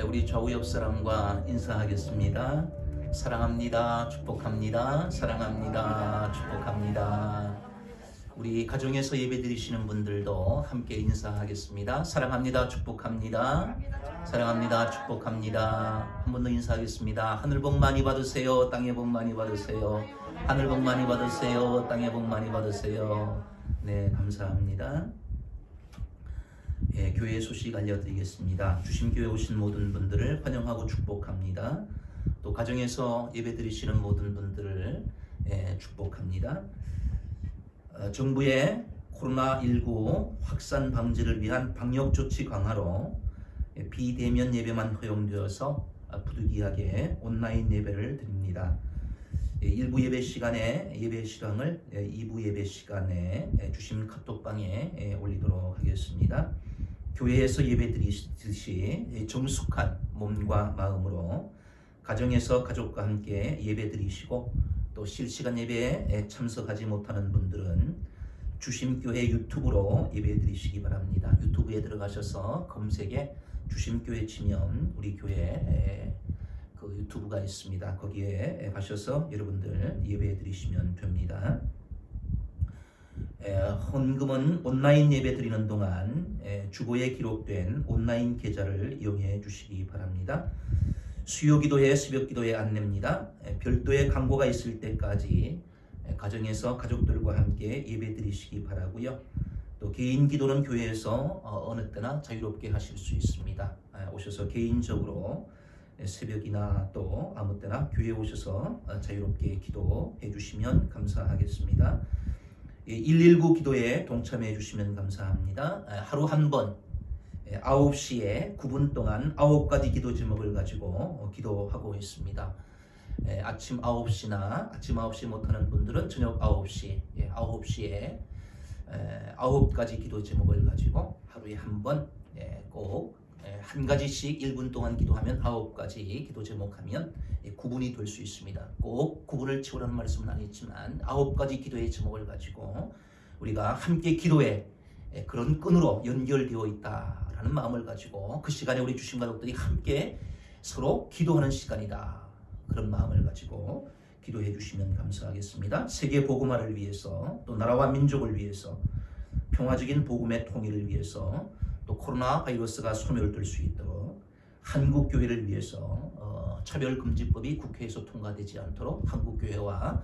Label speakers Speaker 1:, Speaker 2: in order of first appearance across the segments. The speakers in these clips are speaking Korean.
Speaker 1: 우리 좌우 옆 사람과 인사하겠습니다. 사랑합니다. 축복합니다. 사랑합니다. 축복합니다. 우리 가정에서 예배드리시는 분들도 함께 인사하겠습니다. 사랑합니다. 축복합니다. 사랑합니다. 축복합니다. 한 번 더 인사하겠습니다. 하늘 복 많이 받으세요. 땅에 복 많이 받으세요. 하늘 복 많이 받으세요. 땅에 복 많이 받으세요. 네, 감사합니다. 교회 소식 알려드리겠습니다. 주심교회 오신 모든 분들을 환영하고 축복합니다. 또 가정에서 예배드리시는 모든 분들을 축복합니다. 정부의 코로나19 확산 방지를 위한 방역조치 강화로 비대면 예배만 허용되어서 부득이하게 온라인 예배를 드립니다. 1부 예배 시간에 예배 실황을 2부 예배 시간에 주심 카톡방에 올리도록 하겠습니다. 교회에서 예배 드리듯이 정숙한 몸과 마음으로 가정에서 가족과 함께 예배 드리시고, 또 실시간 예배에 참석하지 못하는 분들은 주심교회 유튜브로 예배 드리시기 바랍니다. 유튜브에 들어가셔서 검색에 주심교회 치면 우리 교회 그 유튜브가 있습니다. 거기에 가셔서 여러분들 예배 드리시면 됩니다. 헌금은 온라인 예배 드리는 동안 주보에 기록된 온라인 계좌를 이용해 주시기 바랍니다. 수요기도회, 새벽기도회 안내입니다. 별도의 광고가 있을 때까지 가정에서 가족들과 함께 예배 드리시기 바라고요. 또 개인 기도는 교회에서 어느 때나 자유롭게 하실 수 있습니다. 오셔서 개인적으로 새벽이나 또 아무 때나 교회에 오셔서 자유롭게 기도해 주시면 감사하겠습니다. 119 기도에 동참해 주시면 감사합니다. 하루 한 번 9시에 9분 동안 9가지 기도 제목을 가지고 기도하고 있습니다. 아침 9시나 아침 9시 못하는 분들은 저녁 9시, 9시에 9가지 기도 제목을 가지고 하루에 한 번 꼭 한 가지씩 1분 동안 기도하면 9가지 기도 제목하면 9분이 될 수 있습니다. 꼭 9분을 채우라는 말씀은 아니지만 9가지 기도의 제목을 가지고 우리가 함께 기도에 그런 끈으로 연결되어 있다라는 마음을 가지고 그 시간에 우리 주심 가족들이 함께 서로 기도하는 시간이다, 그런 마음을 가지고 기도해 주시면 감사하겠습니다. 세계 복음화를 위해서, 또 나라와 민족을 위해서, 평화적인 복음의 통일을 위해서, 또 코로나 바이러스가 소멸될 수 있도록 한국 교회를 위해서 차별금지법이 국회에서 통과되지 않도록 한국교회가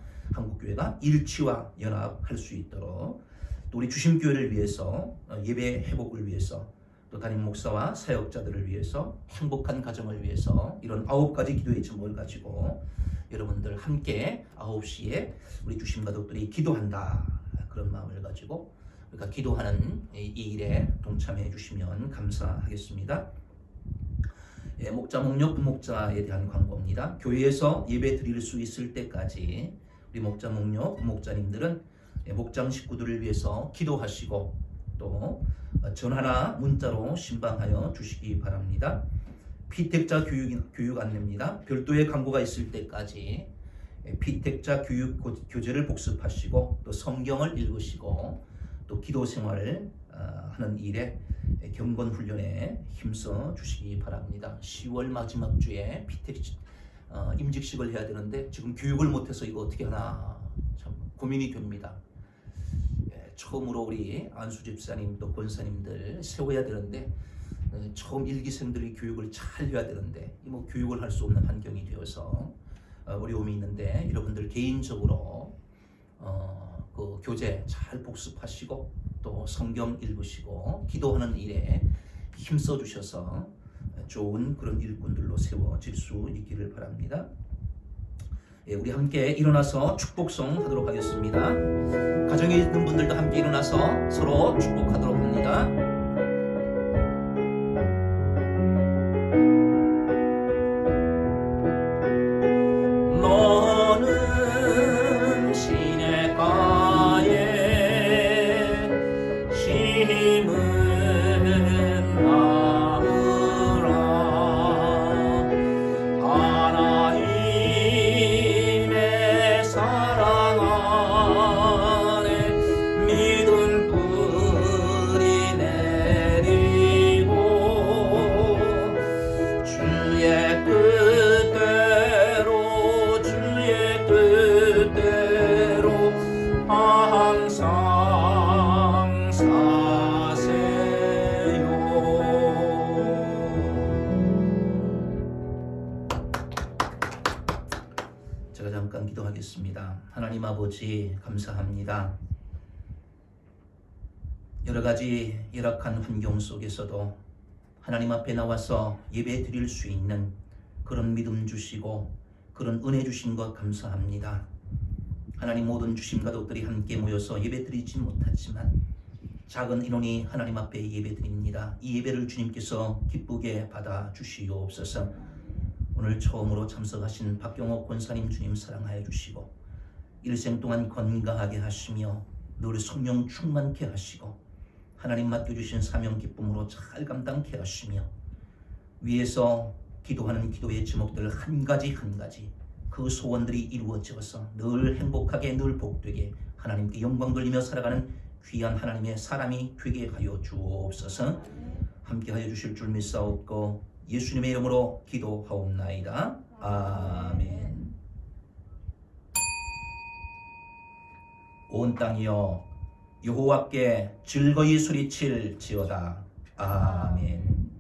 Speaker 1: 일치와 연합할 수 있도록, 또 우리 주심교회를 위해서 예배 회복을 위해서, 또 담임 목사와 사역자들을 위해서, 행복한 가정을 위해서 이런 9가지 기도의 제목을 가지고 여러분들 함께 9시에 우리 주심 가족들이 기도한다, 그런 마음을 가지고 우리가 기도하는 이 일에 동참해 주시면 감사하겠습니다. 목자, 목녀, 부목자에 대한 광고입니다. 교회에서 예배 드릴 수 있을 때까지 우리 목자, 목녀, 부목자님들은 목장 식구들을 위해서 기도하시고, 또 전화나 문자로 신방하여 주시기 바랍니다. 피택자 교육 안내입니다. 별도의 광고가 있을 때까지 피택자 교육 교재를 복습하시고, 또 성경을 읽으시고, 또 기도 생활을 하는 일에 경건 훈련에 힘써 주시기 바랍니다. 10월 마지막 주에 임직식을 해야 되는데 지금 교육을 못해서 이거 어떻게 하나 참 고민이 됩니다. 처음으로 우리 안수 집사님 또 권사님들 세워야 되는데 처음 일기생들이 교육을 잘 해야 되는데 뭐 교육을 할 수 없는 환경이 되어서 어려움이 있는데, 여러분들 개인적으로 그 교재 잘 복습하시고, 또 성경 읽으시고 기도하는 일에 힘써 주셔서 좋은 그런 일꾼들로 세워질 수 있기를 바랍니다. 우리 함께 일어나서 축복송 하도록 하겠습니다. 가정에 있는 분들도 함께 일어나서 서로 축복하도록 합니다. 너는 시냇가에 심은 나무라, 하나님의 사랑 안에 믿음 뿌리네. 아버지 감사합니다. 여러 가지 열악한 환경 속에서도 하나님 앞에 나와서 예배 드릴 수 있는 그런 믿음 주시고 그런 은혜 주신 것 감사합니다. 하나님, 모든 주신 가족들이 함께 모여서 예배 드리지 못하지만 작은 인원이 하나님 앞에 예배 드립니다. 이 예배를 주님께서 기쁘게 받아 주시옵소서. 오늘 처음으로 참석하신 박경옥 권사님, 주님 사랑하여 주시고 일생 동안 건강하게 하시며 늘 성령 충만케 하시고 하나님 맡겨주신 사명 기쁨으로 잘 감당케 하시며 위에서 기도하는 기도의 제목들 한 가지 한 가지 그 소원들이 이루어져서 늘 행복하게 늘 복되게 하나님께 영광 돌리며 살아가는 귀한 하나님의 사람이 되게 하여 주옵소서. 함께 하여 주실 줄 믿사옵고 예수님의 이름으로 기도하옵나이다. 아멘. 온 땅이여 여호와께 즐거이 소리칠지어다. 아멘.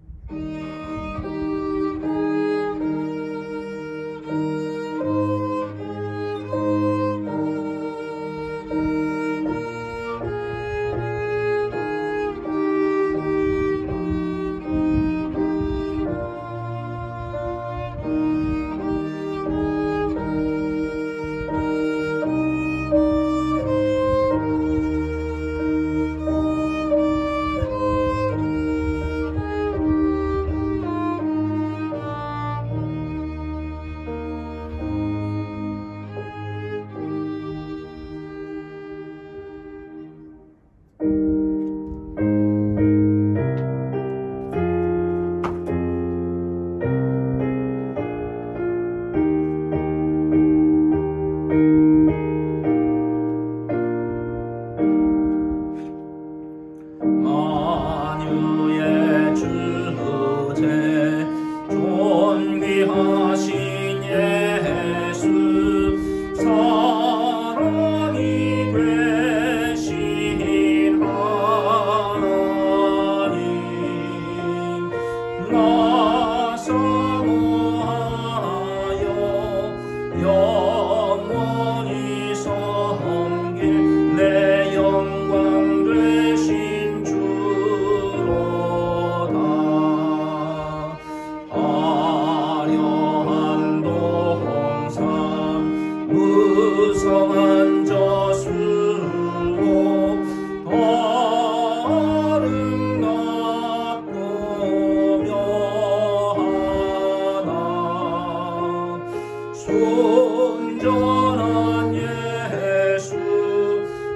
Speaker 1: 온전한 예수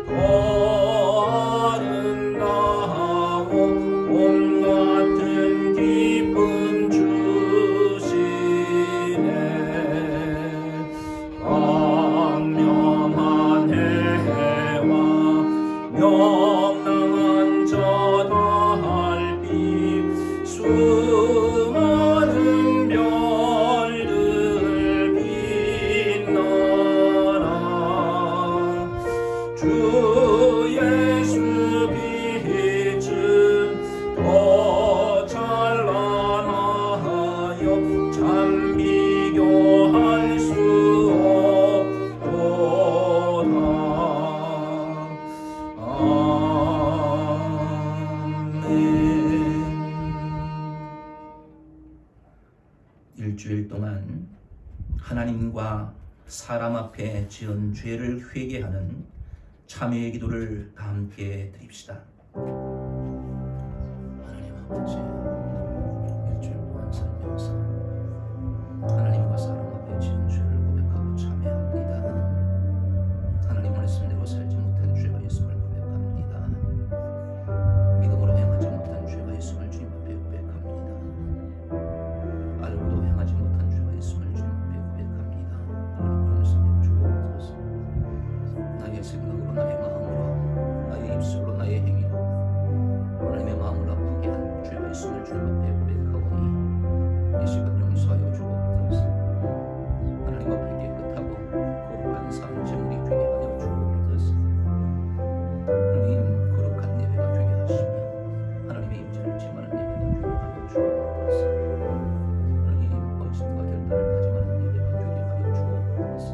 Speaker 1: 더 아름다워 봄 같은 기쁨 주시네. 광명한 해와 명랑한 저 달빛 수많은 별들 빛나라. 주 예수 빛은 더 찬란하여 참 비교할 수 없도다. 아멘. 일주일 동안 하나님과 사람 앞에 지은 죄를 회개하는 참회의 기도를 다 함께 드립시다. 하나님 아버지, 일주일 동안 살면서 하나님과 사람 앞에 지은 죄를 고백하고 참회합니다. 하나님 말씀대로 살지 못한 죄가 있음을 고백합니다. 믿음으로 행하지 못한 죄가 있음을 주님 앞에 고백합니다. 알고도 행하지 못한 죄가 있음을 주님 앞에 고백합니다. 하나님 용서해 주옵소서. 나의 생각으로, 나의 마음으로, 나의 입술로, 나의 행위로 하나님의 마음을 아프게 한 죄가 있음을 주님 앞에 고백하오니 이 시간 용서하여 주옵소서. 하나님 앞에 깨끗하고 거룩한 삶 제물이 되게 하여 주옵소서. 하나님, 거룩한 예배가 되게 하시며 하나님의 임재를 체험하는 예배가 되게 하여 주옵소서. 하나님, 헌신과 결단을 다짐하는 예배가 되게 하여 주옵소서.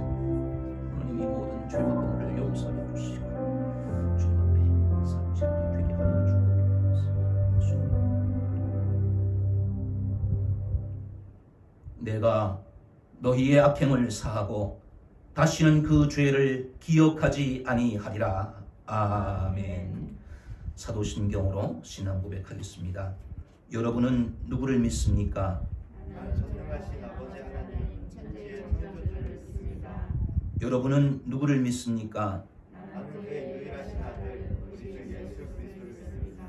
Speaker 1: 하나님, 이 모든 죄와 범죄 내가 너희의 악행을 사하고 다시는 그 죄를 기억하지 아니하리라. 아멘. 사도신경으로 신앙 고백하겠습니다. 여러분은 누구를 믿습니까?
Speaker 2: 전능하신 아버지 하나님, 천지의 창조주를 믿습니다.
Speaker 1: 여러분은 누구를 믿습니까?
Speaker 2: 나는 그의 유일하신 아들, 우리 주 예수 그리스도를 믿습니다.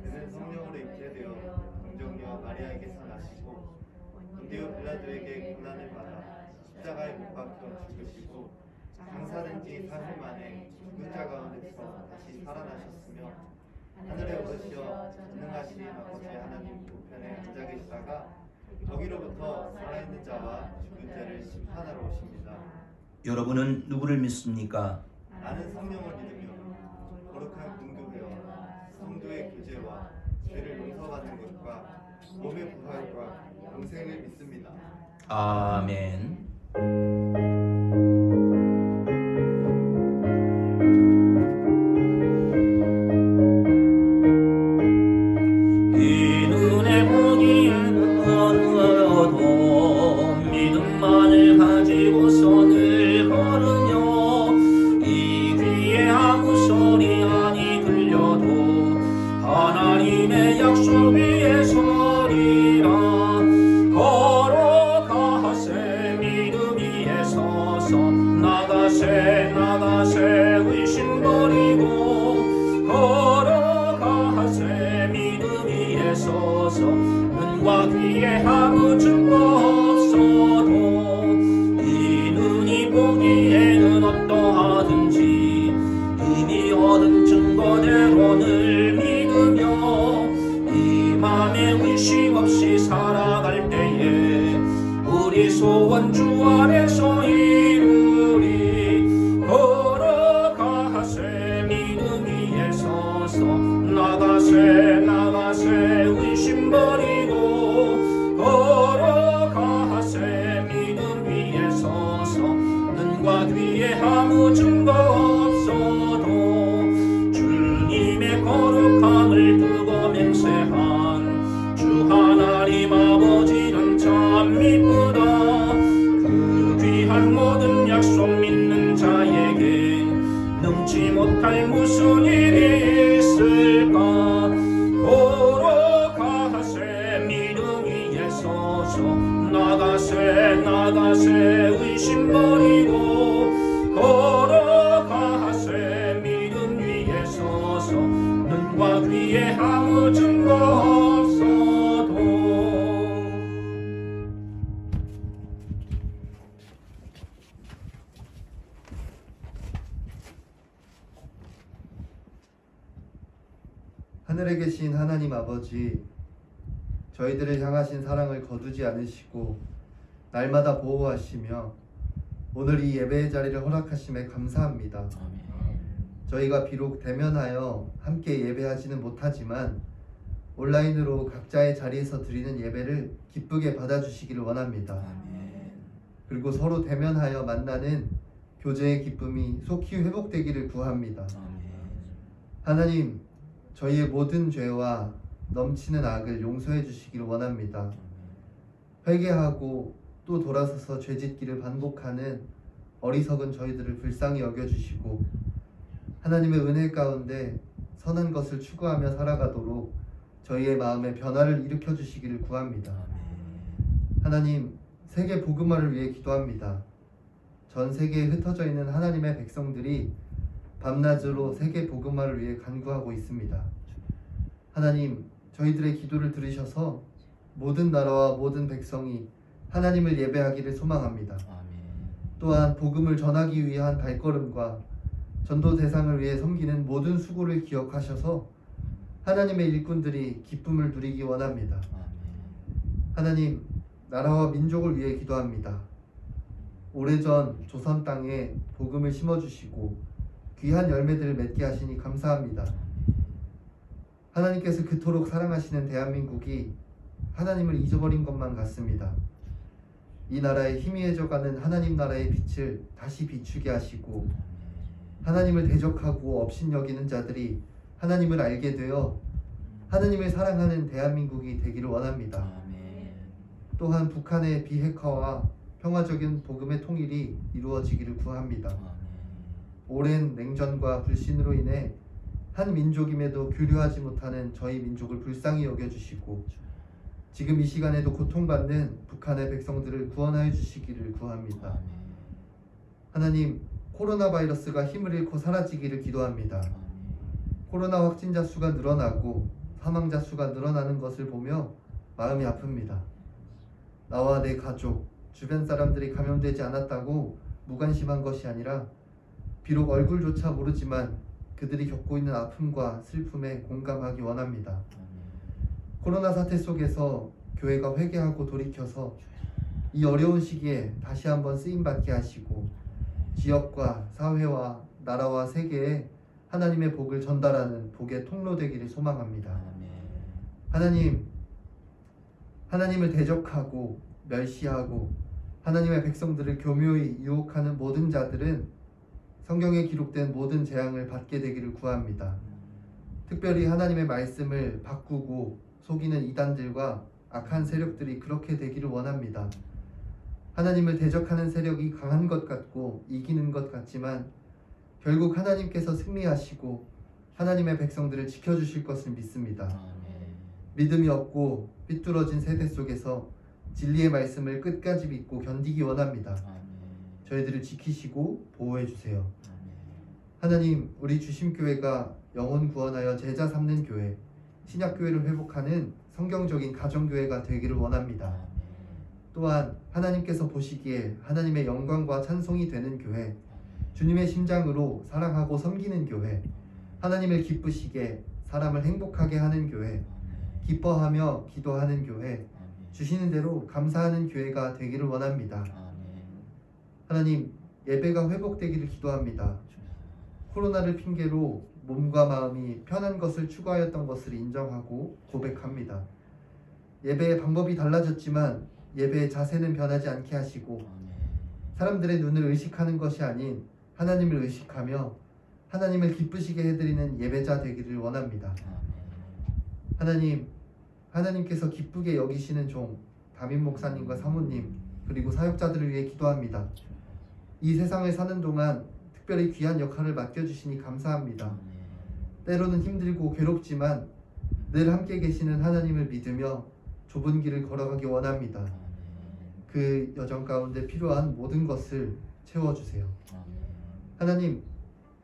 Speaker 2: 그는 성령으로 잉태되어 동정녀 마리아에게서 나시고 본디오 빌라도에게 고난을 받아 십자가에 못 박혀 죽으시고 장사된 지 4일 만에 죽은 자 가운데서 다시 살아나셨으며 하늘에 오르시어 전능하신 아버지 하나님 우편에 앉아 계시다가 거기로부터 살아있는 자와 죽은 자를 심판하러 오십니다.
Speaker 1: 여러분은 누구를 믿습니까?
Speaker 2: 나는 성령을 믿으며 거룩한 공교회와 성도의 교제와 죄를 용서받는 것과 몸의 부활과 영생을 믿습니다.
Speaker 1: 아멘. 이 눈에 보기에는 어려도 믿음만을 가지고 선을 걸으며 이 귀에 아무 소리 아니 들려도 하나님의 약속 위에 서리라. 걸어가세 믿음 위에 서서 나가세 의심 버리고 걸어가세 믿음 위에 서서 눈과 귀에 아무 증거 없어도 이 눈이 보기에는 어떠하든지 이미 얻은 증거대로 늘 믿으며 이 맘에 의심 없이 살아갈 때에 우리 소원 주 안에서 이루리. 걸어가세 믿음 위에 서서 나가세 의심 버리고 걸어가세 믿음 위에 서서 눈과 귀에 아무 증거 없어도 주님의 거룩함을 두고 맹세한 주 하나님 아버지는 참 미쁘다. 그 귀한 모든 약속 믿는 자에게 넘지 못할 무슨 일이 있을까. 걸어가세 믿음 위에 서서 나가세 의심 버리고 걸어가세 믿음 위에 서서 눈과 귀에 아무 증거 없어도.
Speaker 2: 하늘에 계신 하나님 아버지, 저희들을 향하신 사랑을 거두지 않으시고 날마다 보호하시며 오늘 이 예배의 자리를 허락하심에 감사합니다. 저희가 비록 대면하여 함께 예배하지는 못하지만 온라인으로 각자의 자리에서 드리는 예배를 기쁘게 받아주시기를 원합니다. 그리고 서로 대면하여 만나는 교제의 기쁨이 속히 회복되기를 구합니다. 하나님, 저희의 모든 죄와 넘치는 악을 용서해 주시기를 원합니다. 회개하고 또 돌아서서 죄짓기를 반복하는 어리석은 저희들을 불쌍히 여겨주시고 하나님의 은혜 가운데 선한 것을 추구하며 살아가도록 저희의 마음에 변화를 일으켜 주시기를 구합니다. 하나님, 세계 복음화를 위해 기도합니다. 전 세계에 흩어져 있는 하나님의 백성들이 밤낮으로 세계 복음화를 위해 간구하고 있습니다. 하나님, 저희들의 기도를 들으셔서 모든 나라와 모든 백성이 하나님을 예배하기를 소망합니다. 또한 복음을 전하기 위한 발걸음과 전도 대상을 위해 섬기는 모든 수고를 기억하셔서 하나님의 일꾼들이 기쁨을 누리기 원합니다. 하나님, 나라와 민족을 위해 기도합니다. 오래전 조선 땅에 복음을 심어주시고 귀한 열매들을 맺게 하시니 감사합니다. 하나님께서 그토록 사랑하시는 대한민국이 하나님을 잊어버린 것만 같습니다. 이 나라에 희미해져가는 하나님 나라의 빛을 다시 비추게 하시고 하나님을 대적하고 업신여기는 자들이 하나님을 알게 되어 하나님을 사랑하는 대한민국이 되기를 원합니다. 또한 북한의 비핵화와 평화적인 복음의 통일이 이루어지기를 구합니다. 오랜 냉전과 불신으로 인해 한 민족임에도 교류하지 못하는 저희 민족을 불쌍히 여겨주시고 지금 이 시간에도 고통받는 북한의 백성들을 구원하여 주시기를 구합니다. 하나님, 코로나 바이러스가 힘을 잃고 사라지기를 기도합니다. 코로나 확진자 수가 늘어나고 사망자 수가 늘어나는 것을 보며 마음이 아픕니다. 나와 내 가족, 주변 사람들이 감염되지 않았다고 무관심한 것이 아니라 비록 얼굴조차 모르지만 그들이 겪고 있는 아픔과 슬픔에 공감하기 원합니다. 코로나 사태 속에서 교회가 회개하고 돌이켜서 이 어려운 시기에 다시 한번 쓰임받게 하시고 지역과 사회와 나라와 세계에 하나님의 복을 전달하는 복의 통로 되기를 소망합니다. 하나님을 대적하고 멸시하고 하나님의 백성들을 교묘히 유혹하는 모든 자들은 성경에 기록된 모든 재앙을 받게 되기를 구합니다. 특별히 하나님의 말씀을 바꾸고 속이는 이단들과 악한 세력들이 그렇게 되기를 원합니다. 하나님을 대적하는 세력이 강한 것 같고 이기는 것 같지만 결국 하나님께서 승리하시고 하나님의 백성들을 지켜주실 것을 믿습니다. 믿음이 없고 삐뚤어진 세대 속에서 진리의 말씀을 끝까지 믿고 견디기 원합니다. 저희들을 지키시고 보호해 주세요. 하나님, 우리 주심교회가 영혼 구원하여 제자 삼는 교회, 신약교회를 회복하는 성경적인 가정교회가 되기를 원합니다. 또한 하나님께서 보시기에 하나님의 영광과 찬송이 되는 교회, 주님의 심장으로 사랑하고 섬기는 교회, 하나님을 기쁘시게 사람을 행복하게 하는 교회, 기뻐하며 기도하는 교회, 주시는 대로 감사하는 교회가 되기를 원합니다. 하나님, 예배가 회복되기를 기도합니다. 코로나를 핑계로 몸과 마음이 편한 것을 추구하였던 것을 인정하고 고백합니다. 예배의 방법이 달라졌지만 예배의 자세는 변하지 않게 하시고 사람들의 눈을 의식하는 것이 아닌 하나님을 의식하며 하나님을 기쁘시게 해드리는 예배자 되기를 원합니다. 하나님께서 기쁘게 여기시는 종 담임 목사님과 사모님 그리고 사역자들을 위해 기도합니다. 이 세상을 사는 동안 특별히 귀한 역할을 맡겨주시니 감사합니다. 때로는 힘들고 괴롭지만 늘 함께 계시는 하나님을 믿으며 좁은 길을 걸어가기 원합니다. 그 여정 가운데 필요한 모든 것을 채워주세요. 하나님,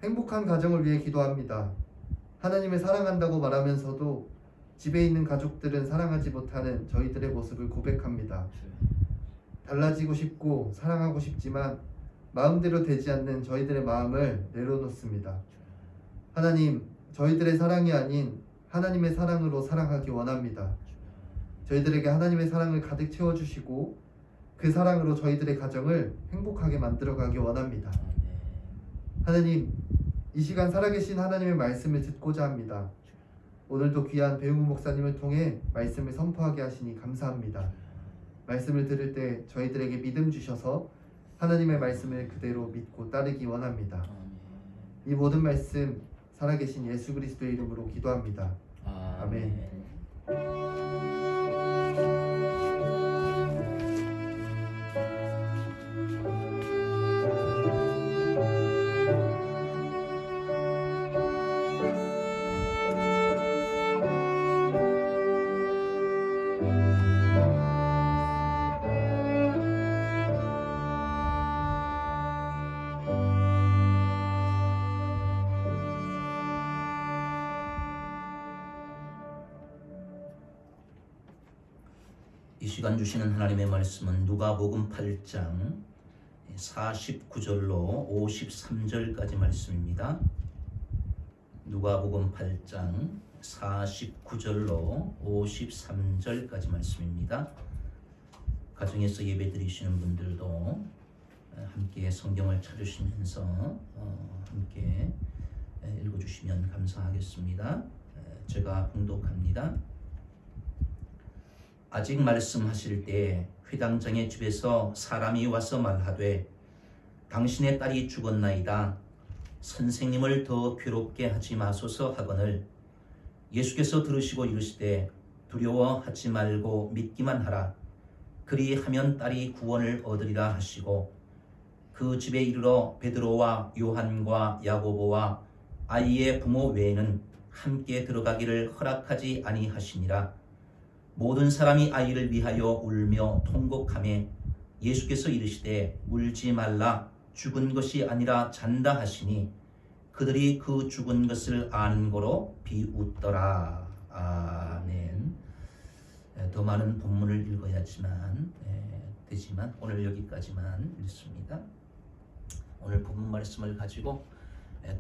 Speaker 2: 행복한 가정을 위해 기도합니다. 하나님을 사랑한다고 말하면서도 집에 있는 가족들은 사랑하지 못하는 저희들의 모습을 고백합니다. 달라지고 싶고 사랑하고 싶지만 마음대로 되지 않는 저희들의 마음을 내려놓습니다. 하나님, 저희들의 사랑이 아닌 하나님의 사랑으로 사랑하기 원합니다. 저희들에게 하나님의 사랑을 가득 채워주시고 그 사랑으로 저희들의 가정을 행복하게 만들어가기 원합니다. 하나님, 이 시간 살아계신 하나님의 말씀을 듣고자 합니다. 오늘도 귀한 배웅우 목사님을 통해 말씀을 선포하게 하시니 감사합니다. 말씀을 들을 때 저희들에게 믿음 주셔서 하나님의 말씀을 그대로 믿고 따르기 원합니다. 이 모든 말씀 살아계신 예수 그리스도의 이름으로 기도합니다. 아멘.
Speaker 1: 이 시간 주시는 하나님의 말씀은 누가복음 8장 49절로 53절까지 말씀입니다. 누가복음 8장 49절로 53절까지 말씀입니다. 가정에서 예배 드리시는 분들도 함께 성경을 찾으시면서 함께 읽어주시면 감사하겠습니다. 제가 봉독합니다. 아직 말씀하실 때 회당장의 집에서 사람이 와서 말하되 당신의 딸이 죽었나이다. 선생님을 더 괴롭게 하지 마소서 하거늘 예수께서 들으시고 이르시되 두려워하지 말고 믿기만 하라. 그리하면 딸이 구원을 얻으리라 하시고 그 집에 이르러 베드로와 요한과 야고보와 아이의 부모 외에는 함께 들어가기를 허락하지 아니하시니라. 모든 사람이 아이를 위하여 울며 통곡하매 예수께서 이르시되 울지 말라 죽은 것이 아니라 잔다 하시니 그들이 그 죽은 것을 아는 거로 비웃더라. 아멘. 더 많은 본문을 읽어야지만 되지만 오늘 여기까지만 읽습니다. 오늘 본문 말씀을 가지고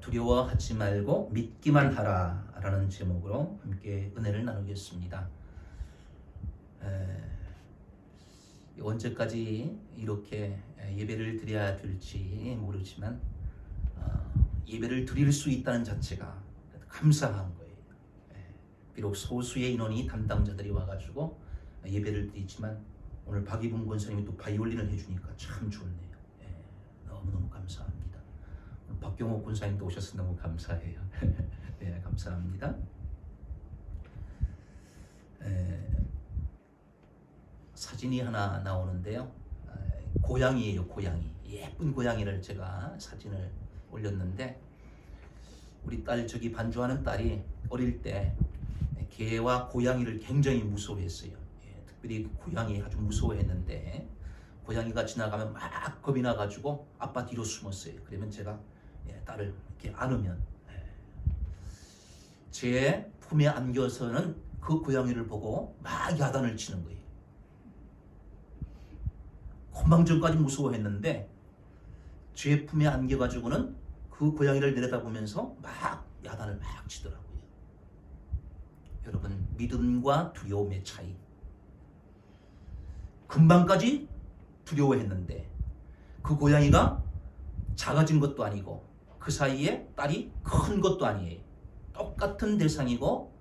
Speaker 1: 두려워하지 말고 믿기만 하라 라는 제목으로 함께 은혜를 나누겠습니다. 언제까지 이렇게 예배를 드려야 될지 모르지만 예배를 드릴 수 있다는 자체가 감사한 거예요. 비록 소수의 인원이 담당자들이 와가지고 예배를 드리지만 오늘 박이분 권사님이 또 바이올린을 해주니까 참 좋네요. 너무너무 감사합니다. 박경호 권사님도 오셔서 너무 감사해요. 네, 감사합니다. 사진이 하나 나오는데요. 고양이에요, 고양이. 예쁜 고양이를 제가 사진을 올렸는데 우리 딸 저기 반주하는 딸이 어릴 때 개와 고양이를 굉장히 무서워했어요. 특별히 고양이 아주 무서워했는데 고양이가 지나가면 막 겁이 나가지고 아빠 뒤로 숨었어요. 그러면 제가 딸을 이렇게 안으면 제 품에 안겨서는 그 고양이를 보고 막 야단을 치는 거예요. 금방 전까지 무서워했는데 제 품에 안겨가지고는 그 고양이를 내려다보면서 막 야단을 막 치더라고요. 여러분, 믿음과 두려움의 차이. 금방까지 두려워했는데 그 고양이가 작아진 것도 아니고 그 사이에 딸이 큰 것도 아니에요. 똑같은 대상이고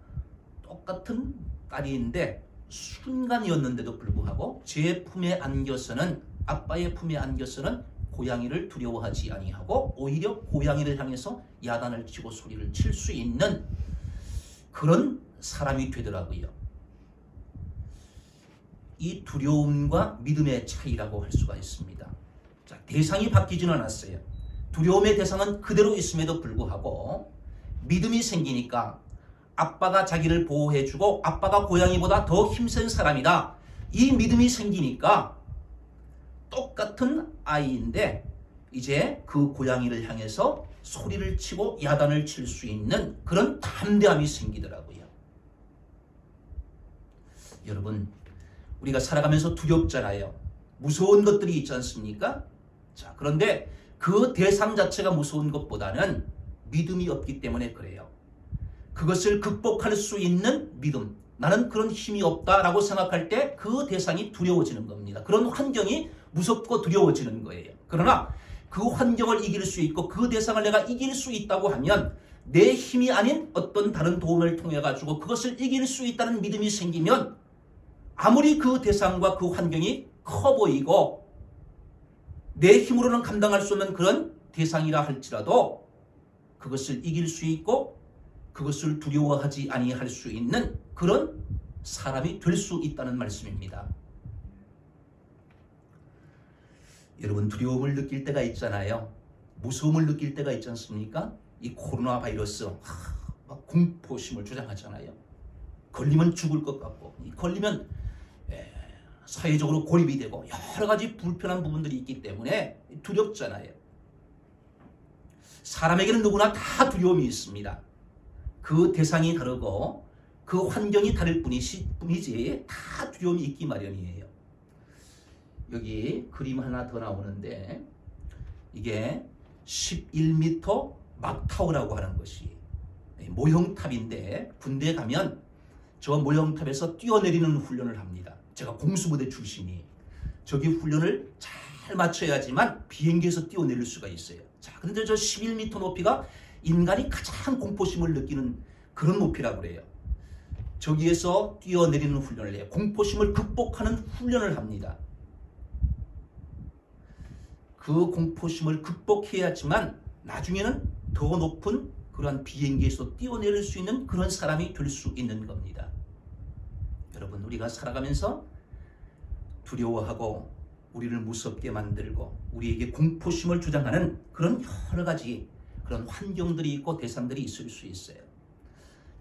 Speaker 1: 똑같은 딸인데 순간이었는데도 불구하고 제 품에 안겨서는 아빠의 품에 안겨서는 고양이를 두려워하지 아니하고 오히려 고양이를 향해서 야단을 치고 소리를 칠 수 있는 그런 사람이 되더라고요. 이 두려움과 믿음의 차이라고 할 수가 있습니다. 자, 대상이 바뀌지는 않았어요. 두려움의 대상은 그대로 있음에도 불구하고 믿음이 생기니까 아빠가 자기를 보호해주고 아빠가 고양이보다 더 힘센 사람이다. 이 믿음이 생기니까 똑같은 아이인데 이제 그 고양이를 향해서 소리를 치고 야단을 칠 수 있는 그런 담대함이 생기더라고요. 여러분, 우리가 살아가면서 두렵잖아요. 무서운 것들이 있지 않습니까? 자, 그런데 그 대상 자체가 무서운 것보다는 믿음이 없기 때문에 그래요. 그것을 극복할 수 있는 믿음. 나는 그런 힘이 없다라고 생각할 때 그 대상이 두려워지는 겁니다. 그런 환경이 무섭고 두려워지는 거예요. 그러나 그 환경을 이길 수 있고 그 대상을 내가 이길 수 있다고 하면 내 힘이 아닌 어떤 다른 도움을 통해 가지고 그것을 이길 수 있다는 믿음이 생기면 아무리 그 대상과 그 환경이 커 보이고 내 힘으로는 감당할 수 없는 그런 대상이라 할지라도 그것을 이길 수 있고 그것을 두려워하지 아니할 수 있는 그런 사람이 될 수 있다는 말씀입니다. 여러분, 두려움을 느낄 때가 있잖아요. 무서움을 느낄 때가 있지 않습니까? 이 코로나 바이러스 막 공포심을 주장하잖아요. 걸리면 죽을 것 같고 걸리면 사회적으로 고립이 되고 여러 가지 불편한 부분들이 있기 때문에 두렵잖아요. 사람에게는 누구나 다 두려움이 있습니다. 그 대상이 다르고 그 환경이 다를 뿐이지 다 두려움이 있기 마련이에요. 여기 그림 하나 더 나오는데 이게 11m 막타워라고 하는 것이 모형탑인데 군대에 가면 저 모형탑에서 뛰어내리는 훈련을 합니다. 제가 공수부대 출신이 저기 훈련을 잘 맞춰야지만 비행기에서 뛰어내릴 수가 있어요. 자, 근데 저 11m 높이가 인간이 가장 공포심을 느끼는 그런 높이라고 그래요. 저기에서 뛰어내리는 훈련을 해요. 공포심을 극복하는 훈련을 합니다. 그 공포심을 극복해야지만 나중에는 더 높은 그러한 비행기에서 뛰어내릴 수 있는 그런 사람이 될 수 있는 겁니다. 여러분, 우리가 살아가면서 두려워하고 우리를 무섭게 만들고 우리에게 공포심을 조장하는 그런 여러 가지 그런 환경들이 있고 대상들이 있을 수 있어요.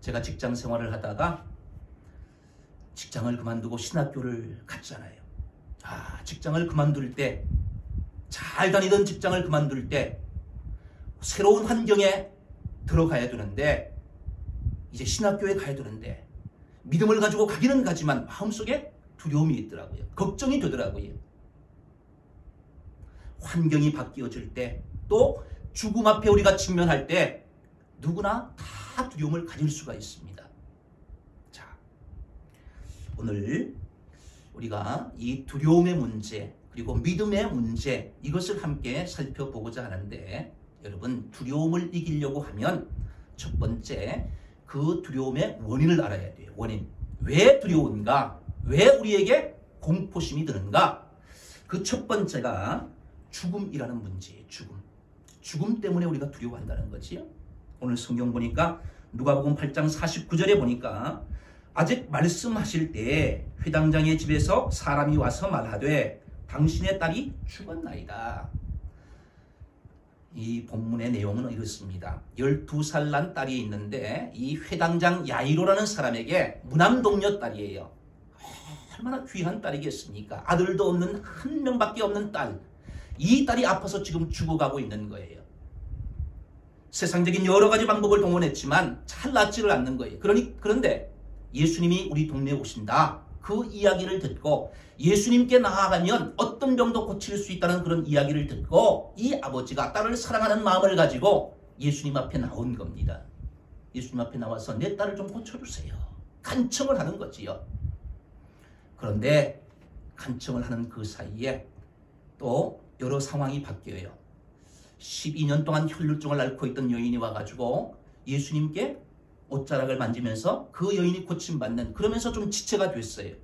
Speaker 1: 제가 직장 생활을 하다가 직장을 그만두고 신학교를 갔잖아요. 직장을 그만둘 때, 잘 다니던 직장을 그만둘 때 새로운 환경에 들어가야 되는데, 이제 신학교에 가야 되는데 믿음을 가지고 가기는 가지만 마음속에 두려움이 있더라고요. 걱정이 되더라고요. 환경이 바뀌어질 때, 또 죽음 앞에 우리가 직면할 때 누구나 다 두려움을 가질 수가 있습니다. 자, 오늘 우리가 이 두려움의 문제 그리고 믿음의 문제, 이것을 함께 살펴보고자 하는데, 여러분, 두려움을 이기려고 하면 첫 번째, 그 두려움의 원인을 알아야 돼요. 원인. 왜 두려운가? 왜 우리에게 공포심이 드는가? 그 첫 번째가 죽음이라는 문제예요. 죽음 때문에 우리가 두려워한다는 거지요. 오늘 성경 보니까 누가복음 8장 49절에 보니까 아직 말씀하실 때에 회당장의 집에서 사람이 와서 말하되 당신의 딸이 죽었나이다. 이 본문의 내용은 이렇습니다. 12살 난 딸이 있는데 이 회당장 야이로라는 사람에게 무남동녀 딸이에요. 얼마나 귀한 딸이겠습니까? 아들도 없는, 한 명밖에 없는 딸. 이 딸이 아파서 지금 죽어가고 있는 거예요. 세상적인 여러 가지 방법을 동원했지만 잘 낫지를 않는 거예요. 그런데 예수님이 우리 동네에 오신다. 그 이야기를 듣고 예수님께 나아가면 어떤 병도 고칠 수 있다는 그런 이야기를 듣고 이 아버지가 딸을 사랑하는 마음을 가지고 예수님 앞에 나온 겁니다. 예수님 앞에 나와서 내 딸을 좀 고쳐주세요. 간청을 하는 거지요. 그런데 간청을 하는 그 사이에 또 여러 상황이 바뀌어요. 12년 동안 혈루증을 앓고 있던 여인이 와가지고 예수님께 옷자락을 만지면서 그 여인이 고침받는, 그러면서 좀 지체가 됐어요.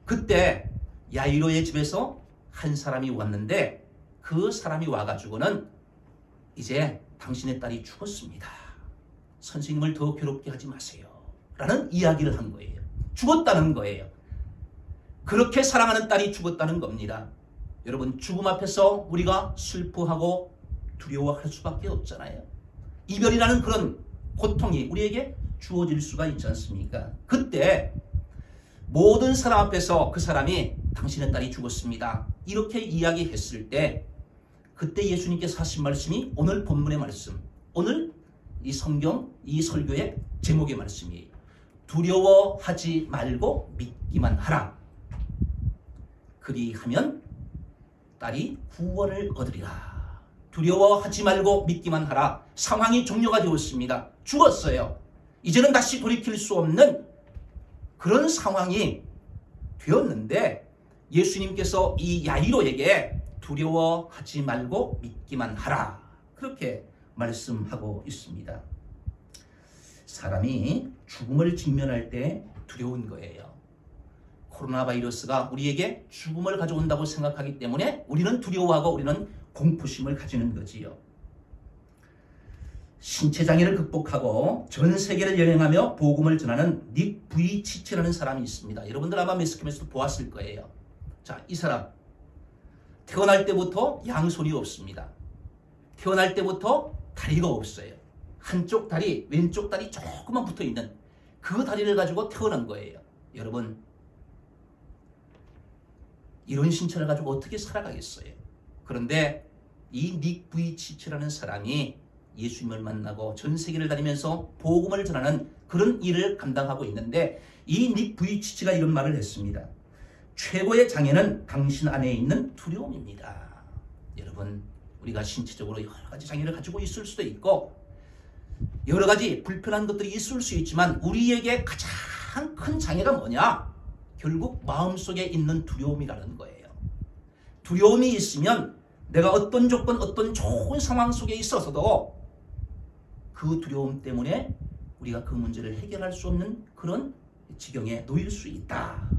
Speaker 1: 그때 야이로의 집에서 한 사람이 왔는데 그 사람이 와가지고는 이제 당신의 딸이 죽었습니다. 선생님을 더 괴롭게 하지 마세요. 라는 이야기를 한 거예요. 죽었다는 거예요. 그렇게 사랑하는 딸이 죽었다는 겁니다. 여러분, 죽음 앞에서 우리가 슬퍼하고 두려워할 수밖에 없잖아요. 이별이라는 그런 고통이 우리에게 주어질 수가 있지 않습니까? 그때 모든 사람 앞에서 그 사람이 당신의 딸이 죽었습니다. 이렇게 이야기했을 때 그때 예수님께서 하신 말씀이 오늘 본문의 말씀, 오늘 이 성경, 이 설교의 제목의 말씀이에요. 두려워하지 말고 믿기만 하라. 그리하면 딸이 구원을 얻으리라. 두려워하지 말고 믿기만 하라. 상황이 종료가 되었습니다. 죽었어요. 이제는 다시 돌이킬 수 없는 그런 상황이 되었는데 예수님께서 이 야이로에게 두려워하지 말고 믿기만 하라. 그렇게 말씀하고 있습니다. 사람이 죽음을 직면할 때 두려운 거예요. 코로나 바이러스가 우리에게 죽음을 가져온다고 생각하기 때문에 우리는 두려워하고 우리는 공포심을 가지는 거지요. 신체장애를 극복하고 전 세계를 여행하며 복음을 전하는 닉 부이치치라는 사람이 있습니다. 여러분들 아마 매스컴에서도 보았을 거예요. 자, 이 사람 태어날 때부터 양손이 없습니다. 태어날 때부터 다리가 없어요. 한쪽 다리, 왼쪽 다리 조금만 붙어있는 그 다리를 가지고 태어난 거예요. 여러분, 이런 신체를 가지고 어떻게 살아가겠어요? 그런데 이 닉 부이치치라는 사람이 예수님을 만나고 전 세계를 다니면서 복음을 전하는 그런 일을 감당하고 있는데 이 닉 부이치치가 이런 말을 했습니다. 최고의 장애는 당신 안에 있는 두려움입니다. 여러분, 우리가 신체적으로 여러 가지 장애를 가지고 있을 수도 있고 여러 가지 불편한 것들이 있을 수 있지만 우리에게 가장 큰 장애가 뭐냐? 결국 마음속에 있는 두려움이라는 거예요. 두려움이 있으면 내가 어떤 조건, 어떤 좋은 상황 속에 있어서도 그 두려움 때문에 우리가 그 문제를 해결할 수 없는 그런 지경에 놓일 수 있다.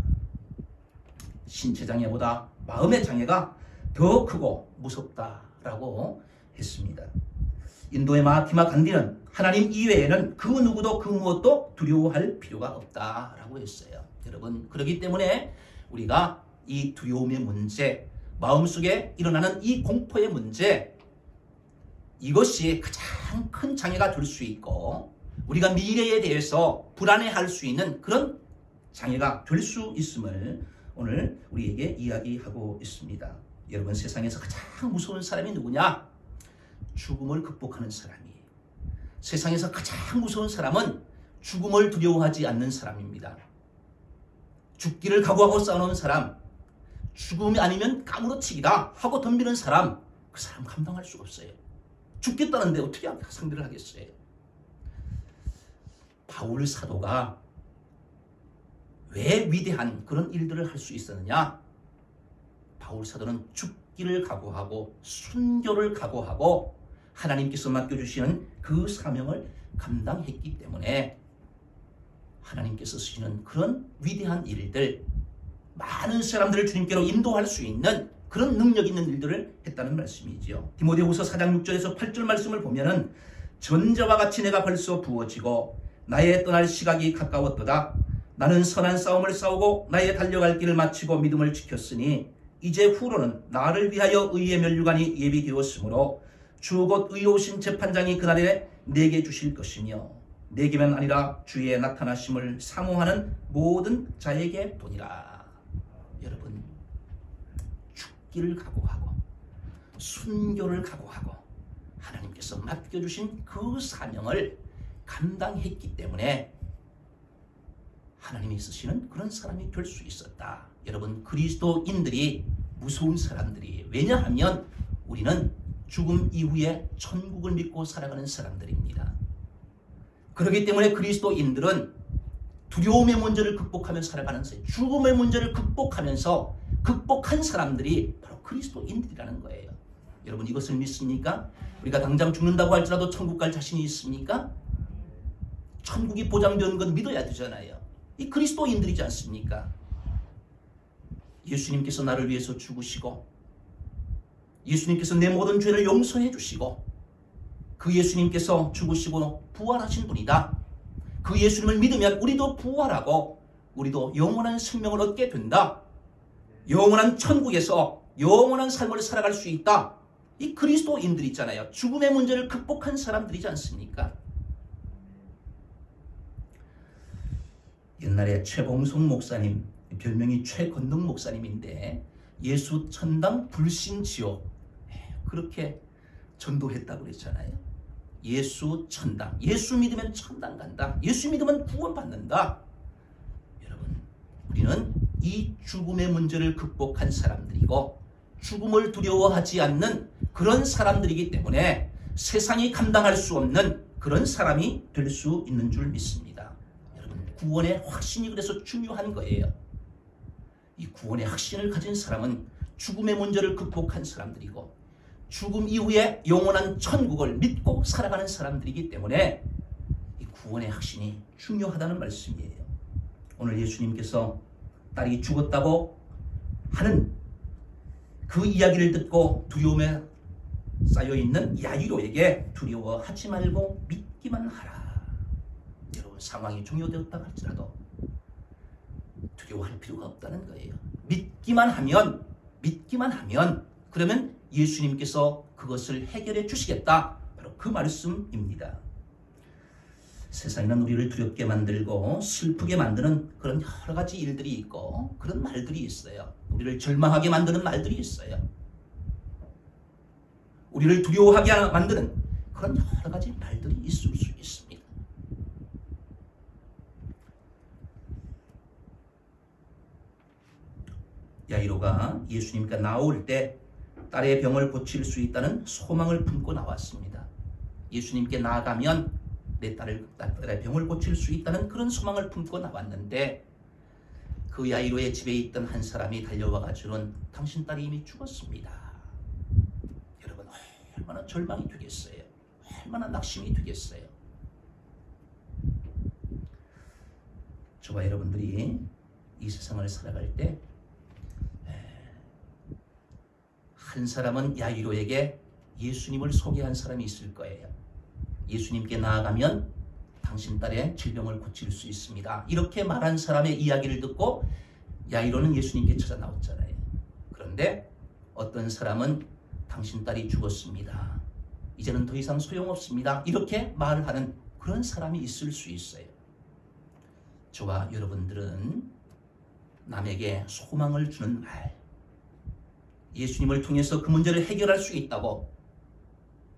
Speaker 1: 신체 장애보다 마음의 장애가 더 크고 무섭다라고 했습니다. 인도의 마하티마 간디는 하나님 이외에는 그 누구도 그 무엇도 두려워할 필요가 없다라고 했어요. 여러분, 그렇기 때문에 우리가 이 두려움의 문제, 마음속에 일어나는 이 공포의 문제, 이것이 가장 큰 장애가 될 수 있고 우리가 미래에 대해서 불안해할 수 있는 그런 장애가 될 수 있음을 오늘 우리에게 이야기하고 있습니다. 여러분, 세상에서 가장 무서운 사람이 누구냐? 죽음을 극복하는 사람이에요. 세상에서 가장 무서운 사람은 죽음을 두려워하지 않는 사람입니다. 죽기를 각오하고 싸우는 사람, 죽음이 아니면 까무러치기다 하고 덤비는 사람, 그 사람 감당할 수가 없어요. 죽겠다는데 어떻게 상대를 하겠어요? 바울 사도가 왜 위대한 그런 일들을 할 수 있었느냐? 바울 사도는 죽기를 각오하고 순교를 각오하고 하나님께서 맡겨주시는 그 사명을 감당했기 때문에 하나님께서 쓰시는 그런 위대한 일들, 많은 사람들을 주님께로 인도할 수 있는 그런 능력 있는 일들을 했다는 말씀이지요. 디모데후서 4장 6절에서 8절 말씀을 보면은 전자와 같이 내가 벌써 부어지고 나의 떠날 시각이 가까웠도다. 나는 선한 싸움을 싸우고 나의 달려갈 길을 마치고 믿음을 지켰으니 이제 후로는 나를 위하여 의의 면류관이 예비되었으므로 주 곧 의로우신 재판장이 그날에 내게 주실 것이며 내게만 아니라 주의 나타나심을 사모하는 모든 자에게 보니라. 여러분, 죽기를 각오하고 순교를 각오하고 하나님께서 맡겨주신 그 사명을 감당했기 때문에 하나님이 쓰시는 그런 사람이 될 수 있었다. 여러분, 그리스도인들이 무서운 사람들이에요. 왜냐하면 우리는 죽음 이후에 천국을 믿고 살아가는 사람들입니다. 그렇기 때문에 그리스도인들은 두려움의 문제를 극복하면서 살아가는 사람, 죽음의 문제를 극복하면서 극복한 사람들이 바로 그리스도인들이라는 거예요. 여러분, 이것을 믿습니까? 우리가 당장 죽는다고 할지라도 천국 갈 자신이 있습니까? 천국이 보장되는 건 믿어야 되잖아요. 이 그리스도인들이지 않습니까? 예수님께서 나를 위해서 죽으시고 예수님께서 내 모든 죄를 용서해 주시고 그 예수님께서 죽으시고 부활하신 분이다. 그 예수님을 믿으면 우리도 부활하고 우리도 영원한 생명을 얻게 된다. 영원한 천국에서 영원한 삶을 살아갈 수 있다. 이 그리스도인들 있잖아요. 죽음의 문제를 극복한 사람들이지 않습니까? 옛날에 최봉송 목사님, 별명이 최건능 목사님인데 예수 천당 불신 지옥 그렇게 전도했다고 그랬잖아요. 예수 천당, 예수 믿으면 천당 간다. 예수 믿으면 구원받는다. 여러분, 우리는 이 죽음의 문제를 극복한 사람들이고 죽음을 두려워하지 않는 그런 사람들이기 때문에 세상이 감당할 수 없는 그런 사람이 될 수 있는 줄 믿습니다. 여러분, 구원의 확신이 그래서 중요한 거예요. 이 구원의 확신을 가진 사람은 죽음의 문제를 극복한 사람들이고 죽음 이후에 영원한 천국을 믿고 살아가는 사람들이기 때문에 이 구원의 확신이 중요하다는 말씀이에요. 오늘 예수님께서 딸이 죽었다고 하는 그 이야기를 듣고 두려움에 쌓여있는 야이로에게 두려워하지 말고 믿기만 하라. 여러분, 상황이 종료되었다 할지라도 두려워할 필요가 없다는 거예요. 믿기만 하면 그러면 예수님께서 그것을 해결해 주시겠다. 바로 그 말씀입니다. 세상에는 우리를 두렵게 만들고 슬프게 만드는 그런 여러 가지 일들이 있고 그런 말들이 있어요. 우리를 절망하게 만드는 말들이 있어요. 우리를 두려워하게 만드는 그런 여러 가지 말들이 있을 수 있습니다. 야이로가 예수님께 나올 때 딸의 병을 고칠 수 있다는 소망을 품고 나왔습니다. 예수님께 나아가면 내 딸의 병을 고칠 수 있다는 그런 소망을 품고 나왔는데 그 야이로의 집에 있던 한 사람이 달려와 가지고는 당신 딸이 이미 죽었습니다. 여러분, 얼마나 절망이 되겠어요. 얼마나 낙심이 되겠어요. 저와 여러분들이 이 세상을 살아갈 때 한 사람은 야이로에게 예수님을 소개한 사람이 있을 거예요. 예수님께 나아가면 당신 딸의 질병을 고칠 수 있습니다. 이렇게 말한 사람의 이야기를 듣고 야이로는 예수님께 찾아 나왔잖아요. 그런데 어떤 사람은 당신 딸이 죽었습니다. 이제는 더 이상 소용없습니다. 이렇게 말을 하는 그런 사람이 있을 수 있어요. 저와 여러분들은 남에게 소망을 주는 말, 예수님을 통해서 그 문제를 해결할 수 있다고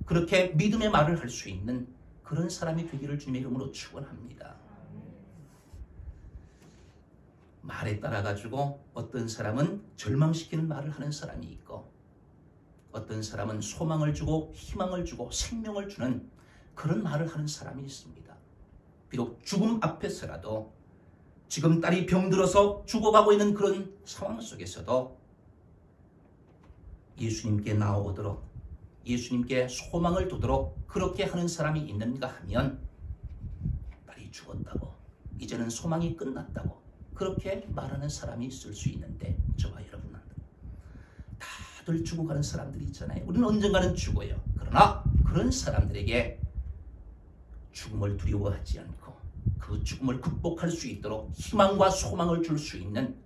Speaker 1: 그렇게 믿음의 말을 할 수 있는 그런 사람이 되기를 주님의 이름으로 축원합니다. 말에 따라 가지고 어떤 사람은 절망시키는 말을 하는 사람이 있고 어떤 사람은 소망을 주고 희망을 주고 생명을 주는 그런 말을 하는 사람이 있습니다. 비록 죽음 앞에서라도 지금 딸이 병들어서 죽어가고 있는 그런 상황 속에서도 예수님께 나오도록 예수님께 소망을 두도록 그렇게 하는 사람이 있는가 하면 딸이 죽었다고 이제는 소망이 끝났다고 그렇게 말하는 사람이 있을 수 있는데 저와 여러분은 다들 죽어가는 사람들이 있잖아요. 우리는 언젠가는 죽어요. 그러나 그런 사람들에게 죽음을 두려워하지 않고 그 죽음을 극복할 수 있도록 희망과 소망을 줄 수 있는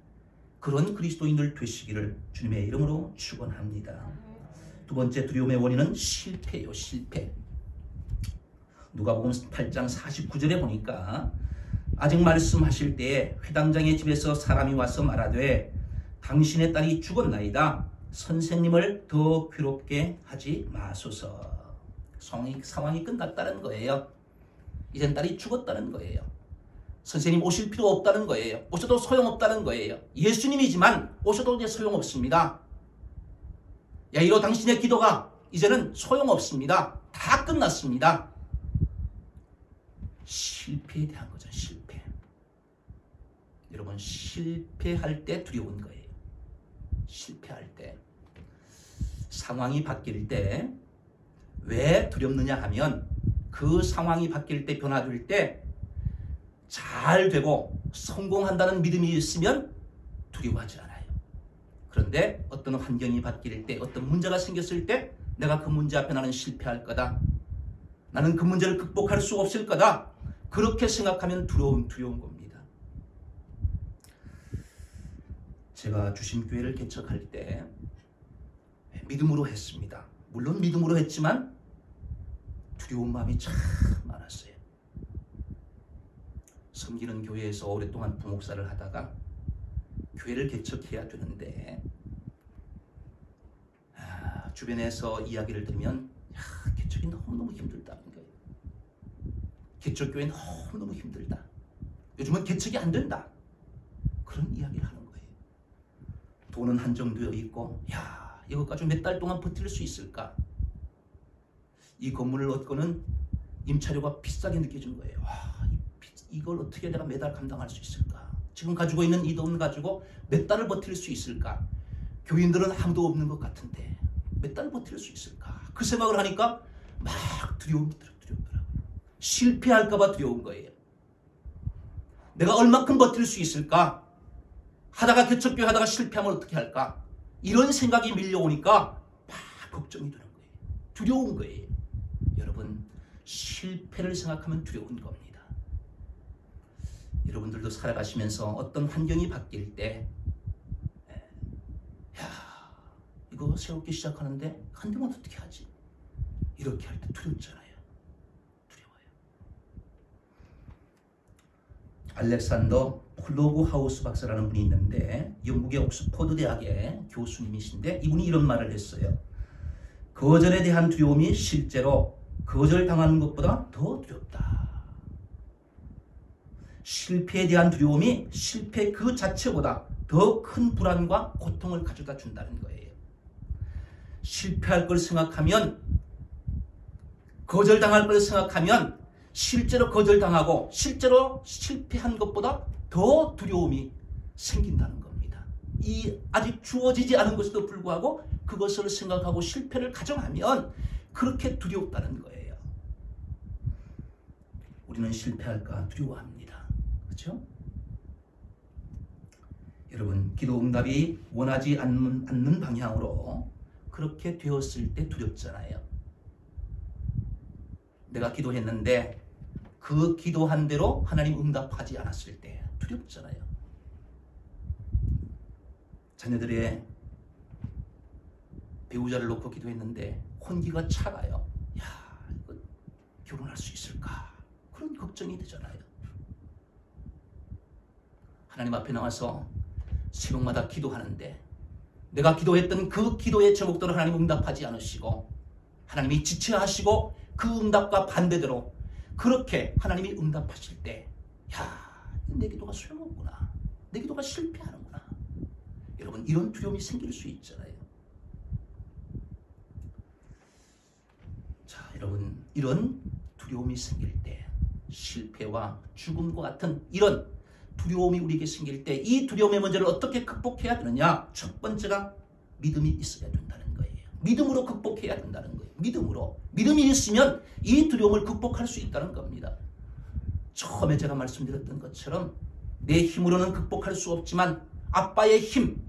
Speaker 1: 그런 그리스도인들 되시기를 주님의 이름으로 축원합니다. 두 번째 두려움의 원인은 실패예요. 실패. 누가복음 8장 49절에 보니까 아직 말씀하실 때에 회당장의 집에서 사람이 와서 말하되 당신의 딸이 죽었나이다. 선생님을 더 괴롭게 하지 마소서. 상황이 끝났다는 거예요. 이젠 딸이 죽었다는 거예요. 선생님 오실 필요 없다는 거예요. 오셔도 소용없다는 거예요. 예수님이지만 오셔도 이제 소용없습니다. 야이로 당신의 기도가 이제는 소용없습니다. 다 끝났습니다. 실패에 대한 거죠. 실패. 여러분 실패할 때 두려운 거예요. 실패할 때 상황이 바뀔 때 왜 두렵느냐 하면 그 상황이 바뀔 때 변화될 때 잘 되고 성공한다는 믿음이 있으면 두려워하지 않아요. 그런데 어떤 환경이 바뀔 때 어떤 문제가 생겼을 때 내가 그 문제 앞에 나는 실패할 거다. 나는 그 문제를 극복할 수 없을 거다. 그렇게 생각하면 두려운 겁니다. 제가 주심교회를 개척할 때 믿음으로 했습니다. 물론 믿음으로 했지만 두려운 마음이 참 많았어요. 섬기는 교회에서 오랫동안 부목사를 하다가 교회를 개척해야 되는데 주변에서 이야기를 들으면 개척이 너무너무 힘들다는 거예요. 개척교회 너무너무 힘들다. 요즘은 개척이 안 된다. 그런 이야기를 하는 거예요. 돈은 한정되어 있고 이거 가지고 몇 달 동안 버틸 수 있을까? 이 건물을 얻고는 임차료가 비싸게 느껴진 거예요. 이걸 어떻게 내가 매달 감당할 수 있을까? 지금 가지고 있는 이 돈 가지고 몇 달을 버틸 수 있을까? 교인들은 아무도 없는 것 같은데 몇 달 버틸 수 있을까? 그 생각을 하니까 막 두려움더라고요. 실패할까 봐 두려운 거예요. 내가 얼마큼 버틸 수 있을까? 하다가 개척교회 하다가 실패하면 어떻게 할까? 이런 생각이 밀려오니까 막 걱정이 되는 거예요. 두려운 거예요. 여러분 실패를 생각하면 두려운 겁니다. 여러분들도 살아가시면서 어떤 환경이 바뀔 때 이거 새롭게 시작하는데 안 되면 어떻게 하지? 이렇게 할 때 두렵잖아요. 두려워요. 알렉산더 폴로그하우스 박사라는 분이 있는데 영국의 옥스퍼드 대학의 교수님이신데 이분이 이런 말을 했어요. 거절에 대한 두려움이 실제로 거절당하는 것보다 더 두렵다. 실패에 대한 두려움이 실패 그 자체보다 더 큰 불안과 고통을 가져다 준다는 거예요. 실패할 걸 생각하면 거절당할 걸 생각하면 실제로 거절당하고 실제로 실패한 것보다 더 두려움이 생긴다는 겁니다. 이 아직 주어지지 않은 것에도 불구하고 그것을 생각하고 실패를 가정하면 그렇게 두렵다는 거예요. 우리는 실패할까 두려워합니다. 그렇죠? 여러분 기도 응답이 원하지 않는 방향으로 그렇게 되었을 때 두렵잖아요. 내가 기도했는데 그 기도한 대로 하나님 응답하지 않았을 때 두렵잖아요. 자녀들의 배우자를 놓고 기도했는데 혼기가 차가요. 야, 이거 결혼할 수 있을까? 그런 걱정이 되잖아요. 하나님 앞에 나와서 새벽마다 기도하는데 내가 기도했던 그 기도의 제목대로 하나님 응답하지 않으시고 하나님이 지체하시고 그 응답과 반대대로 그렇게 하나님이 응답하실 때, 야, 내 기도가 소용없구나. 내 기도가 실패하는구나. 여러분, 이런 두려움이 생길 수 있잖아요. 자, 여러분, 이런 두려움이 생길 때, 실패와 죽음과 같은 이런 두려움이 우리에게 생길 때 이 두려움의 문제를 어떻게 극복해야 되느냐? 첫 번째가 믿음이 있어야 된다는 거예요. 믿음으로 극복해야 된다는 거예요. 믿음이 있으면 이 두려움을 극복할 수 있다는 겁니다. 처음에 제가 말씀드렸던 것처럼 내 힘으로는 극복할 수 없지만 아빠의 힘,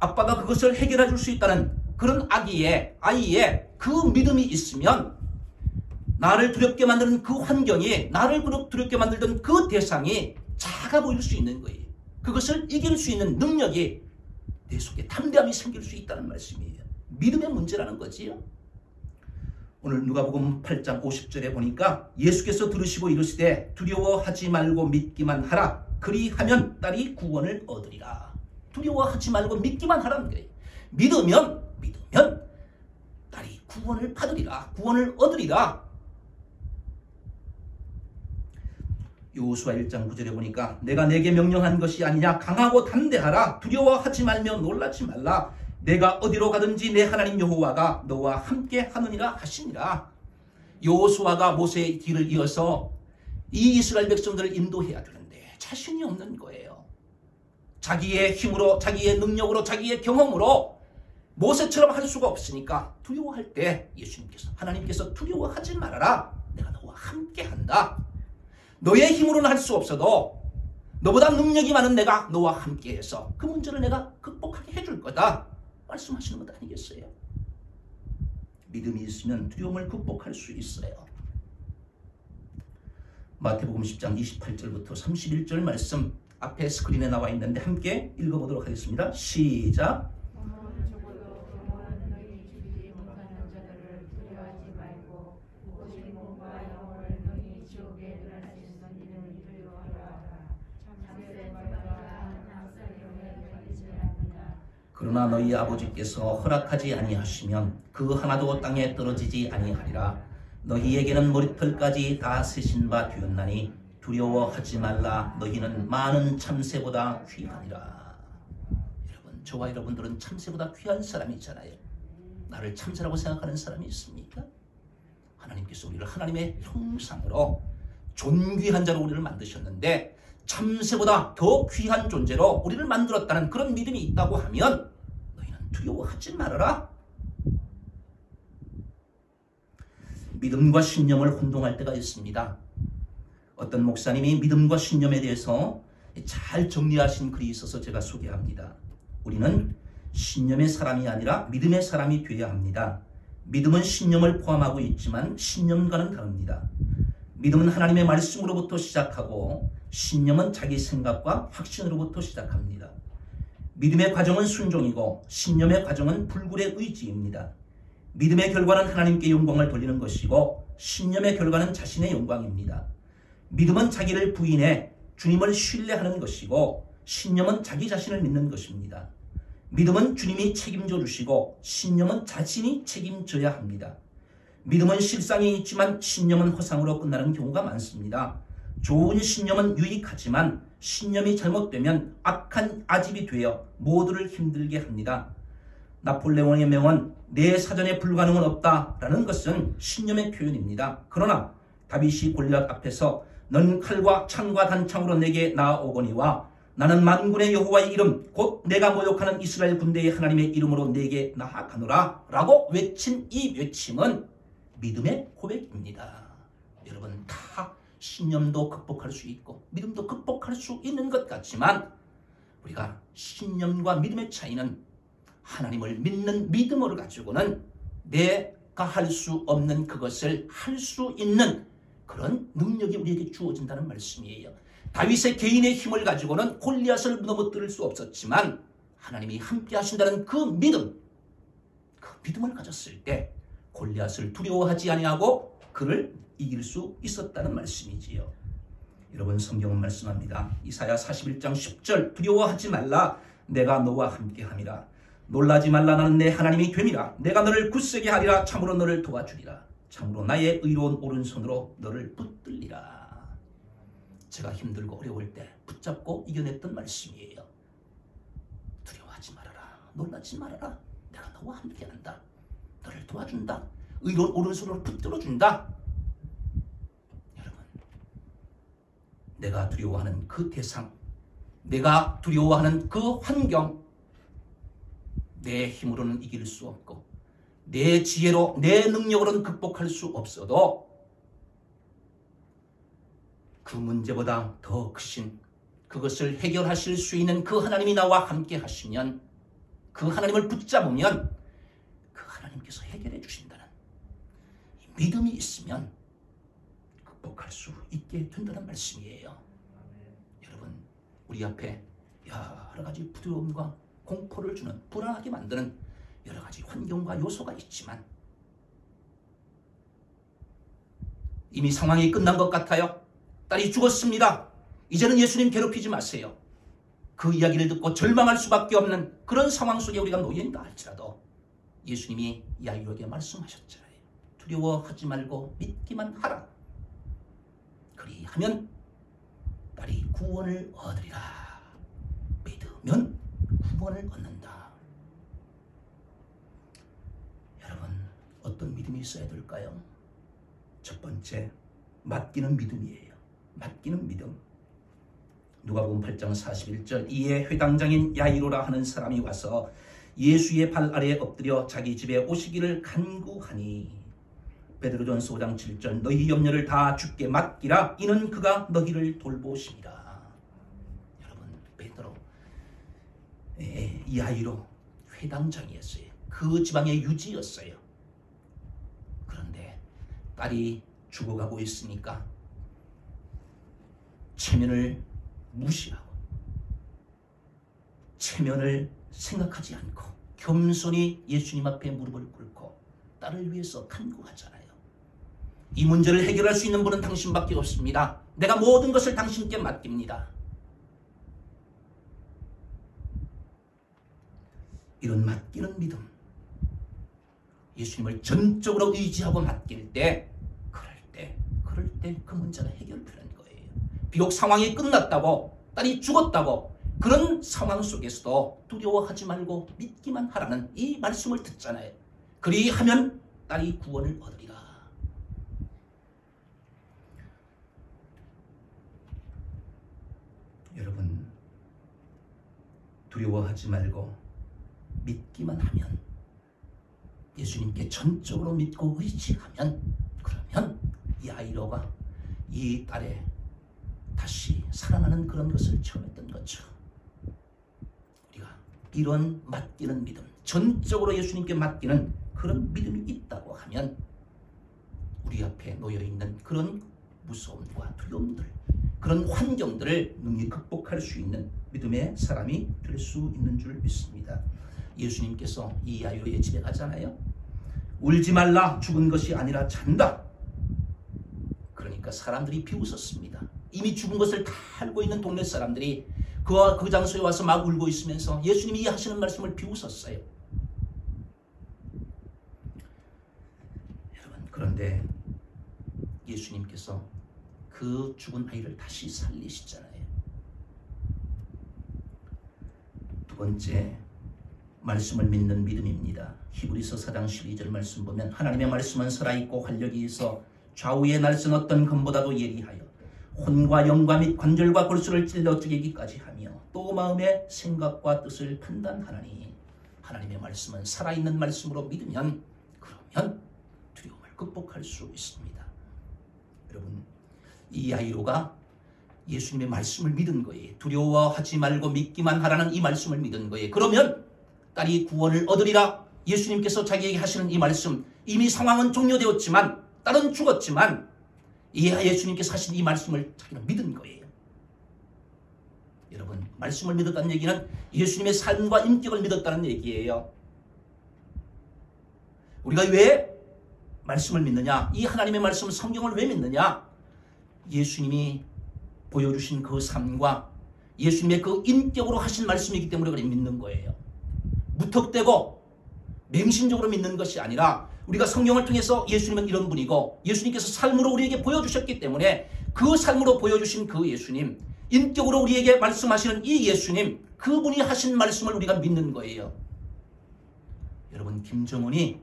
Speaker 1: 아빠가 그것을 해결해 줄 수 있다는 그런 아이의 그 믿음이 있으면 나를 두렵게 만드는 그 환경이, 나를 두렵게 만들던 그 대상이 작아 보일 수 있는 거예요. 그것을 이길 수 있는 능력이 내 속에 담대함이 생길 수 있다는 말씀이에요. 믿음의 문제라는 거지요. 오늘 누가복음 8장 50절에 보니까 예수께서 들으시고 이르시되 두려워하지 말고 믿기만 하라. 그리하면 딸이 구원을 얻으리라. 두려워하지 말고 믿기만 하라는 거예요. 믿으면 딸이 구원을 받으리라. 구원을 얻으리라. 여호수아 1장 9절에 보니까 내가 내게 명령한 것이 아니냐. 강하고 담대하라. 두려워하지 말며 놀라지 말라. 내가 어디로 가든지 내 하나님 여호와가 너와 함께 하느니라 하시니라. 여호수아가 모세의 뒤를 이어서 이 이스라엘 백성들을 인도해야 되는데 자신이 없는 거예요. 자기의 힘으로, 자기의 능력으로, 자기의 경험으로 모세처럼 할 수가 없으니까 두려워할 때 하나님께서 두려워하지 말아라. 내가 너와 함께 한다. 너의 힘으로는 할 수 없어도 너보다 능력이 많은 내가 너와 함께해서 그 문제를 내가 극복하게 해줄 거다. 말씀하시는 것 아니겠어요? 믿음이 있으면 두려움을 극복할 수 있어요. 마태복음 10장 28절부터 31절 말씀 앞에 스크린에 나와 있는데 함께 읽어보도록 하겠습니다. 시작. 그러나 너희 아버지께서 허락하지 아니하시면 그 하나도 땅에 떨어지지 아니하리라. 너희에게는 머리털까지 다 세신 바 되었나니 두려워하지 말라. 너희는 많은 참새보다 귀하니라. 여러분, 저와 여러분들은 참새보다 귀한 사람이잖아요. 나를 참새라고 생각하는 사람이 있습니까? 하나님께서 우리를 하나님의 형상으로 존귀한 자로 우리를 만드셨는데 참새보다 더 귀한 존재로 우리를 만들었다는 그런 믿음이 있다고 하면 너희는 두려워하지 말아라. 믿음과 신념을 혼동할 때가 있습니다. 어떤 목사님이 믿음과 신념에 대해서 잘 정리하신 글이 있어서 제가 소개합니다. 우리는 신념의 사람이 아니라 믿음의 사람이 되어야 합니다. 믿음은 신념을 포함하고 있지만 신념과는 다릅니다. 믿음은 하나님의 말씀으로부터 시작하고 신념은 자기 생각과 확신으로부터 시작합니다. 믿음의 과정은 순종이고 신념의 과정은 불굴의 의지입니다. 믿음의 결과는 하나님께 영광을 돌리는 것이고 신념의 결과는 자신의 영광입니다. 믿음은 자기를 부인해 주님을 신뢰하는 것이고 신념은 자기 자신을 믿는 것입니다. 믿음은 주님이 책임져 주시고 신념은 자신이 책임져야 합니다. 믿음은 실상이 있지만 신념은 허상으로 끝나는 경우가 많습니다. 좋은 신념은 유익하지만 신념이 잘못되면 악한 아집이 되어 모두를 힘들게 합니다. 나폴레옹의 명언 내 사전에 불가능은 없다라는 것은 신념의 표현입니다. 그러나 다윗이 골리앗 앞에서 넌 칼과 창과 단창으로 내게 나아오거니와 나는 만군의 여호와의 이름 곧 내가 모욕하는 이스라엘 군대의 하나님의 이름으로 내게 나아가노라 라고 외친 이 외침은 믿음의 고백입니다. 여러분, 다 신념도 극복할 수 있고 믿음도 극복할 수 있는 것 같지만 우리가 신념과 믿음의 차이는 하나님을 믿는 믿음을 가지고는 내가 할 수 없는 그것을 할 수 있는 그런 능력이 우리에게 주어진다는 말씀이에요. 다윗의 개인의 힘을 가지고는 골리앗을 넘어뜨릴 수 없었지만 하나님이 함께 하신다는 그 믿음을 가졌을 때 골리앗을 두려워하지 아니하고 그를 이길 수 있었다는 말씀이지요. 여러분, 성경은 말씀합니다. 이사야 41장 10절, 두려워하지 말라, 내가 너와 함께함이라. 놀라지 말라, 나는 내 하나님이 됨이라. 내가 너를 굳세게 하리라. 참으로 너를 도와주리라. 참으로 나의 의로운 오른손으로 너를 붙들리라. 제가 힘들고 어려울 때 붙잡고 이겨냈던 말씀이에요. 두려워하지 말아라, 놀라지 말아라, 내가 너와 함께한다, 너를 도와준다, 의로운 오른손으로 붙들어준다. 여러분, 내가 두려워하는 그 대상, 내가 두려워하는 그 환경, 내 힘으로는 이길 수 없고 내 지혜로, 내 능력으로는 극복할 수 없어도 그 문제보다 더 크신, 그것을 해결하실 수 있는 그 하나님이 나와 함께 하시면, 그 하나님을 붙잡으면 그 하나님께서 해결해 주신다는 이 믿음이 있으면 극복할 수 있게 된다는 말씀이에요. 여러분, 우리 앞에 여러 가지 두려움과 공포를 주는, 불안하게 만드는 여러 가지 환경과 요소가 있지만 이미 상황이 끝난 것 같아요. 딸이 죽었습니다. 이제는 예수님 괴롭히지 마세요. 그 이야기를 듣고 절망할 수밖에 없는 그런 상황 속에 우리가 놓여있다 할지라도 예수님이 야이로에게 말씀하셨잖아요. 두려워하지 말고 믿기만 하라. 그리하면 딸이 구원을 얻으리라. 믿으면 구원을 얻는다. 여러분, 어떤 믿음이 있어야 될까요? 첫 번째, 맡기는 믿음이에요. 맡기는 믿음. 누가복음 8장 41절, 이에 회당장인 야이로라 하는 사람이 와서 예수의 발 아래에 엎드려 자기 집에 오시기를 간구하니, 베드로전서 5장 7절, 너희 염려를 다 주께 맡기라, 이는 그가 너희를 돌보심이라. 여러분, 베드로, 야이로 회당장이었어요. 그 지방의 유지였어요. 그런데 딸이 죽어가고 있으니까 체면을 무시하고 체면을 생각하지 않고 겸손히 예수님 앞에 무릎을 꿇고 딸을 위해서 간구하잖아요. 이 문제를 해결할 수 있는 분은 당신밖에 없습니다. 내가 모든 것을 당신께 맡깁니다. 이런 맡기는 믿음, 예수님을 전적으로 의지하고 맡길 때, 그럴 때 그 문제가 해결되는 거예요. 비록 상황이 끝났다고, 딸이 죽었다고, 그런 상황 속에서도 두려워하지 말고 믿기만 하라는 이 말씀을 듣잖아요. 그리하면 딸이 구원을 얻으리라. 여러분, 두려워하지 말고 믿기만 하면, 예수님께 전적으로 믿고 의지하면, 그러면 야이로가 이 딸의 다시 살아나는 그런 것을 체험했던 것처럼 우리가 이런 맡기는 믿음, 전적으로 예수님께 맡기는 그런 믿음이 있다고 하면 우리 앞에 놓여있는 그런 무서움과 두려움들, 그런 환경들을 능히 극복할 수 있는 믿음의 사람이 될 수 있는 줄 믿습니다. 예수님께서 이 야이로의 집에 가잖아요. 울지 말라, 죽은 것이 아니라 잔다. 그러니까 사람들이 비웃었습니다. 이미 죽은 것을 다 알고 있는 동네 사람들이 그 장소에 와서 막 울고 있으면서 예수님이 하시는 말씀을 비웃었어요. 여러분, 그런데 예수님께서 그 죽은 아이를 다시 살리시잖아요. 두 번째, 말씀을 믿는 믿음입니다. 히브리서 4장 12절 말씀 보면, 하나님의 말씀은 살아있고 활력이 있어 좌우의 날선 어떤 검보다도 예리하여 혼과 영과 및 관절과 골수를 찔러 죽이기까지 하며 또 마음의 생각과 뜻을 판단하나니, 하나님의 말씀은 살아있는 말씀으로 믿으면 그러면 두려움을 극복할 수 있습니다. 여러분, 이 야이로가 예수님의 말씀을 믿은 거예요. 두려워하지 말고 믿기만 하라는 이 말씀을 믿은 거예요. 그러면 딸이 구원을 얻으리라. 예수님께서 자기에게 하시는 이 말씀, 이미 상황은 종료되었지만, 딸은 죽었지만 예수님께서 하신 이 말씀을 자기는 믿은 거예요. 여러분, 말씀을 믿었다는 얘기는 예수님의 삶과 인격을 믿었다는 얘기예요. 우리가 왜 말씀을 믿느냐? 이 하나님의 말씀 성경을 왜 믿느냐? 예수님이 보여주신 그 삶과 예수님의 그 인격으로 하신 말씀이기 때문에 우리가 믿는 거예요. 무턱대고 맹신적으로 믿는 것이 아니라 우리가 성경을 통해서 예수님은 이런 분이고 예수님께서 삶으로 우리에게 보여주셨기 때문에 그 삶으로 보여주신 그 예수님, 인격으로 우리에게 말씀하시는 이 예수님, 그분이 하신 말씀을 우리가 믿는 거예요. 여러분, 김정은이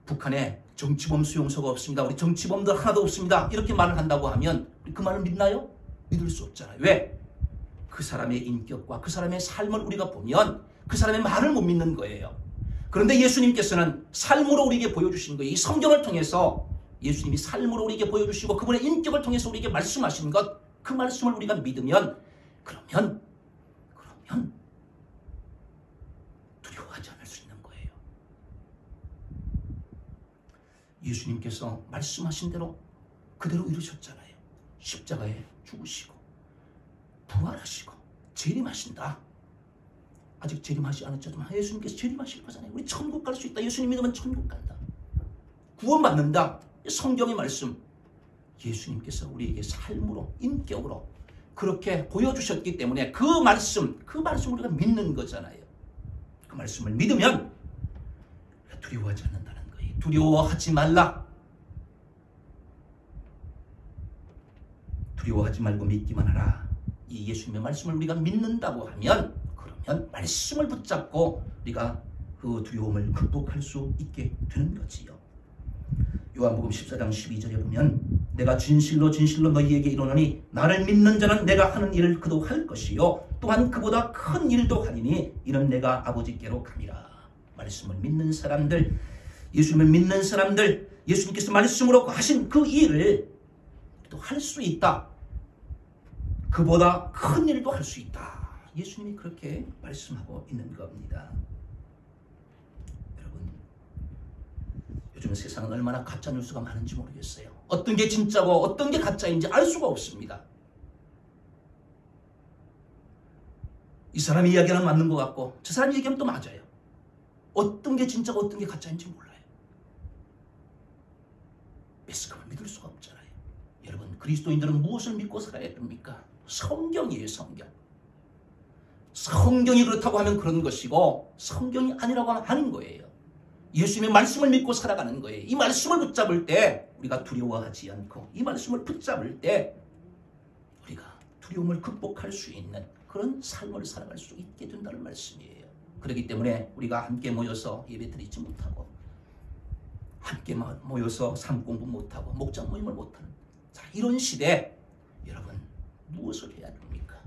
Speaker 1: 북한에 정치범 수용소가 없습니다. 우리 정치범들 하나도 없습니다. 이렇게 말을 한다고 하면 우리 그 말을 믿나요? 믿을 수 없잖아요. 왜? 그 사람의 인격과 그 사람의 삶을 우리가 보면 그 사람의 말을 못 믿는 거예요. 그런데 예수님께서는 삶으로 우리에게 보여주신 거예요. 이 성경을 통해서 예수님이 삶으로 우리에게 보여주시고 그분의 인격을 통해서 우리에게 말씀하신 것, 그 말씀을 우리가 믿으면 그러면 두려워하지 않을 수 있는 거예요. 예수님께서 말씀하신 대로 그대로 이루셨잖아요. 십자가에 죽으시고 부활하시고 재림하신다. 아직 재림하지 않았지만 예수님께서 재림하실 거잖아요. 우리 천국 갈 수 있다. 예수님 믿으면 천국 간다. 구원받는다. 성경의 말씀. 예수님께서 우리에게 삶으로, 인격으로 그렇게 보여주셨기 때문에 그 말씀을 우리가 믿는 거잖아요. 그 말씀을 믿으면 두려워하지 않는다는 거예요. 두려워하지 말라. 두려워하지 말고 믿기만 하라. 이 예수님의 말씀을 우리가 믿는다고 하면 그러면 말씀을 붙잡고 우리가 그 두려움을 극복할 수 있게 되는 거지요. 요한복음 14장 12절에 보면 내가 진실로 진실로 너희에게 이르노니 나를 믿는 자는 내가 하는 일을 그도 할 것이요 또한 그보다 큰 일도 하리니 이는 내가 아버지께로 감이라. 말씀을 믿는 사람들, 예수님을 믿는 사람들, 예수님께서 말씀으로 하신 그 일을 또 할 수 있다. 그보다 큰 일도 할 수 있다. 예수님이 그렇게 말씀하고 있는 겁니다. 여러분, 요즘 세상은 얼마나 가짜 뉴스가 많은지 모르겠어요. 어떤 게 진짜고 어떤 게 가짜인지 알 수가 없습니다. 이 사람이 이야기는 맞는 것 같고 저 사람이 얘기하면 또 맞아요. 어떤 게 진짜고 어떤 게 가짜인지 몰라요. 메시지를 믿을 수가 없잖아요. 여러분, 그리스도인들은 무엇을 믿고 살아야 됩니까? 성경이에요. 성경. 성경이 그렇다고 하면 그런 것이고 성경이 아니라고 하면 하는 거예요. 예수님의 말씀을 믿고 살아가는 거예요. 이 말씀을 붙잡을 때 우리가 두려워하지 않고 이 말씀을 붙잡을 때 우리가 두려움을 극복할 수 있는 그런 삶을 살아갈 수 있게 된다는 말씀이에요. 그렇기 때문에 우리가 함께 모여서 예배 드리지 못하고 함께 모여서 삶 공부 못하고 목장 모임을 못하는 이런 시대, 여러분 무엇을 해야 됩니까?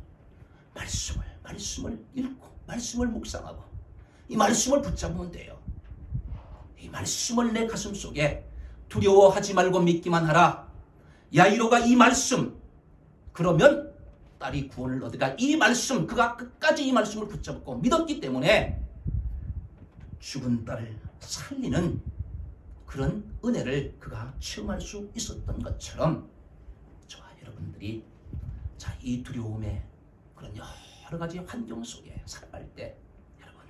Speaker 1: 말씀을 읽고 말씀을 묵상하고 이 말씀을 붙잡으면 돼요. 이 말씀을 내 가슴 속에 두려워하지 말고 믿기만 하라. 야이로가 이 말씀, 그러면 딸이 구원을 얻으리라. 이 말씀, 그가 끝까지 이 말씀을 붙잡고 믿었기 때문에 죽은 딸을 살리는 그런 은혜를 그가 체험할 수 있었던 것처럼 저와 여러분들이 이 두려움의 그런 여러 가지 환경 속에 살아갈 때 여러분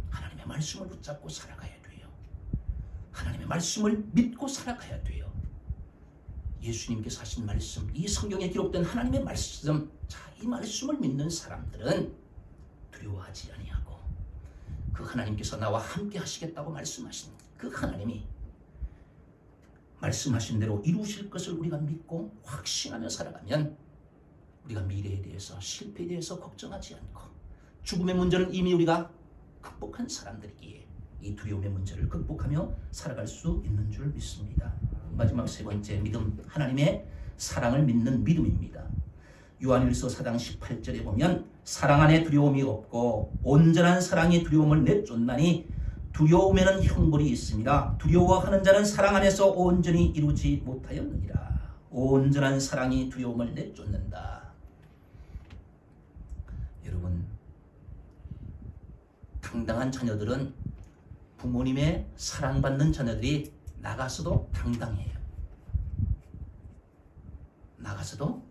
Speaker 1: 하나님의 말씀을 붙잡고 살아가야 돼요. 하나님의 말씀을 믿고 살아가야 돼요. 예수님께서 하신 말씀, 이 성경에 기록된 하나님의 말씀, 이 말씀을 믿는 사람들은 두려워하지 아니하고 그 하나님께서 나와 함께 하시겠다고 말씀하신 그 하나님이 말씀하신 대로 이루실 것을 우리가 믿고 확신하며 살아가면 우리가 미래에 대해서, 실패에 대해서 걱정하지 않고 죽음의 문제는 이미 우리가 극복한 사람들이기에 이 두려움의 문제를 극복하며 살아갈 수 있는 줄 믿습니다. 마지막 세 번째 믿음, 하나님의 사랑을 믿는 믿음입니다. 요한일서 4장 18절에 보면 사랑 안에 두려움이 없고 온전한 사랑이 두려움을 내쫓나니 두려움에는 형벌이 있습니다. 두려워하는 자는 사랑 안에서 온전히 이루지 못하였느니라. 온전한 사랑이 두려움을 내쫓는다. 여러분, 당당한 자녀들은 부모님의 사랑받는 자녀들이 나가서도 당당해요. 나가서도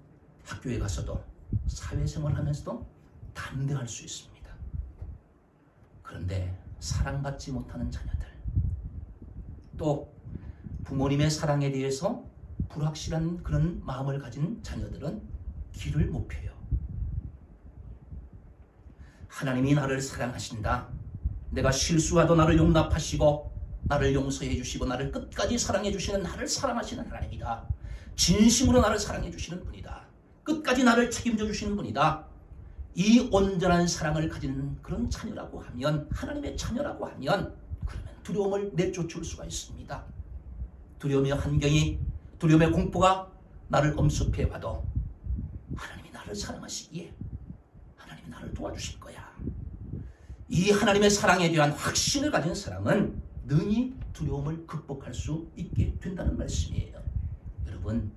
Speaker 1: 학교에 가서도 사회생활을 하면서도 담대할 수 있습니다. 그런데 사랑받지 못하는 자녀들, 또 부모님의 사랑에 대해서 불확실한 그런 마음을 가진 자녀들은 길을 못 펴요. 하나님이 나를 사랑하신다. 내가 실수하도 나를 용납하시고 나를 용서해 주시고 나를 끝까지 사랑해 주시는, 나를 사랑하시는 하나님이다. 진심으로 나를 사랑해 주시는 분이다. 끝까지 나를 책임져 주시는 분이다. 이 온전한 사랑을 가진 그런 자녀라고 하면, 하나님의 자녀라고 하면, 그러면 두려움을 내쫓을 수가 있습니다. 두려움의 환경이, 두려움의 공포가 나를 엄습해 와도 하나님이 나를 사랑하시기에 하나님이 나를 도와주실 거야. 이 하나님의 사랑에 대한 확신을 가진 사람은 능히 두려움을 극복할 수 있게 된다는 말씀이에요. 여러분,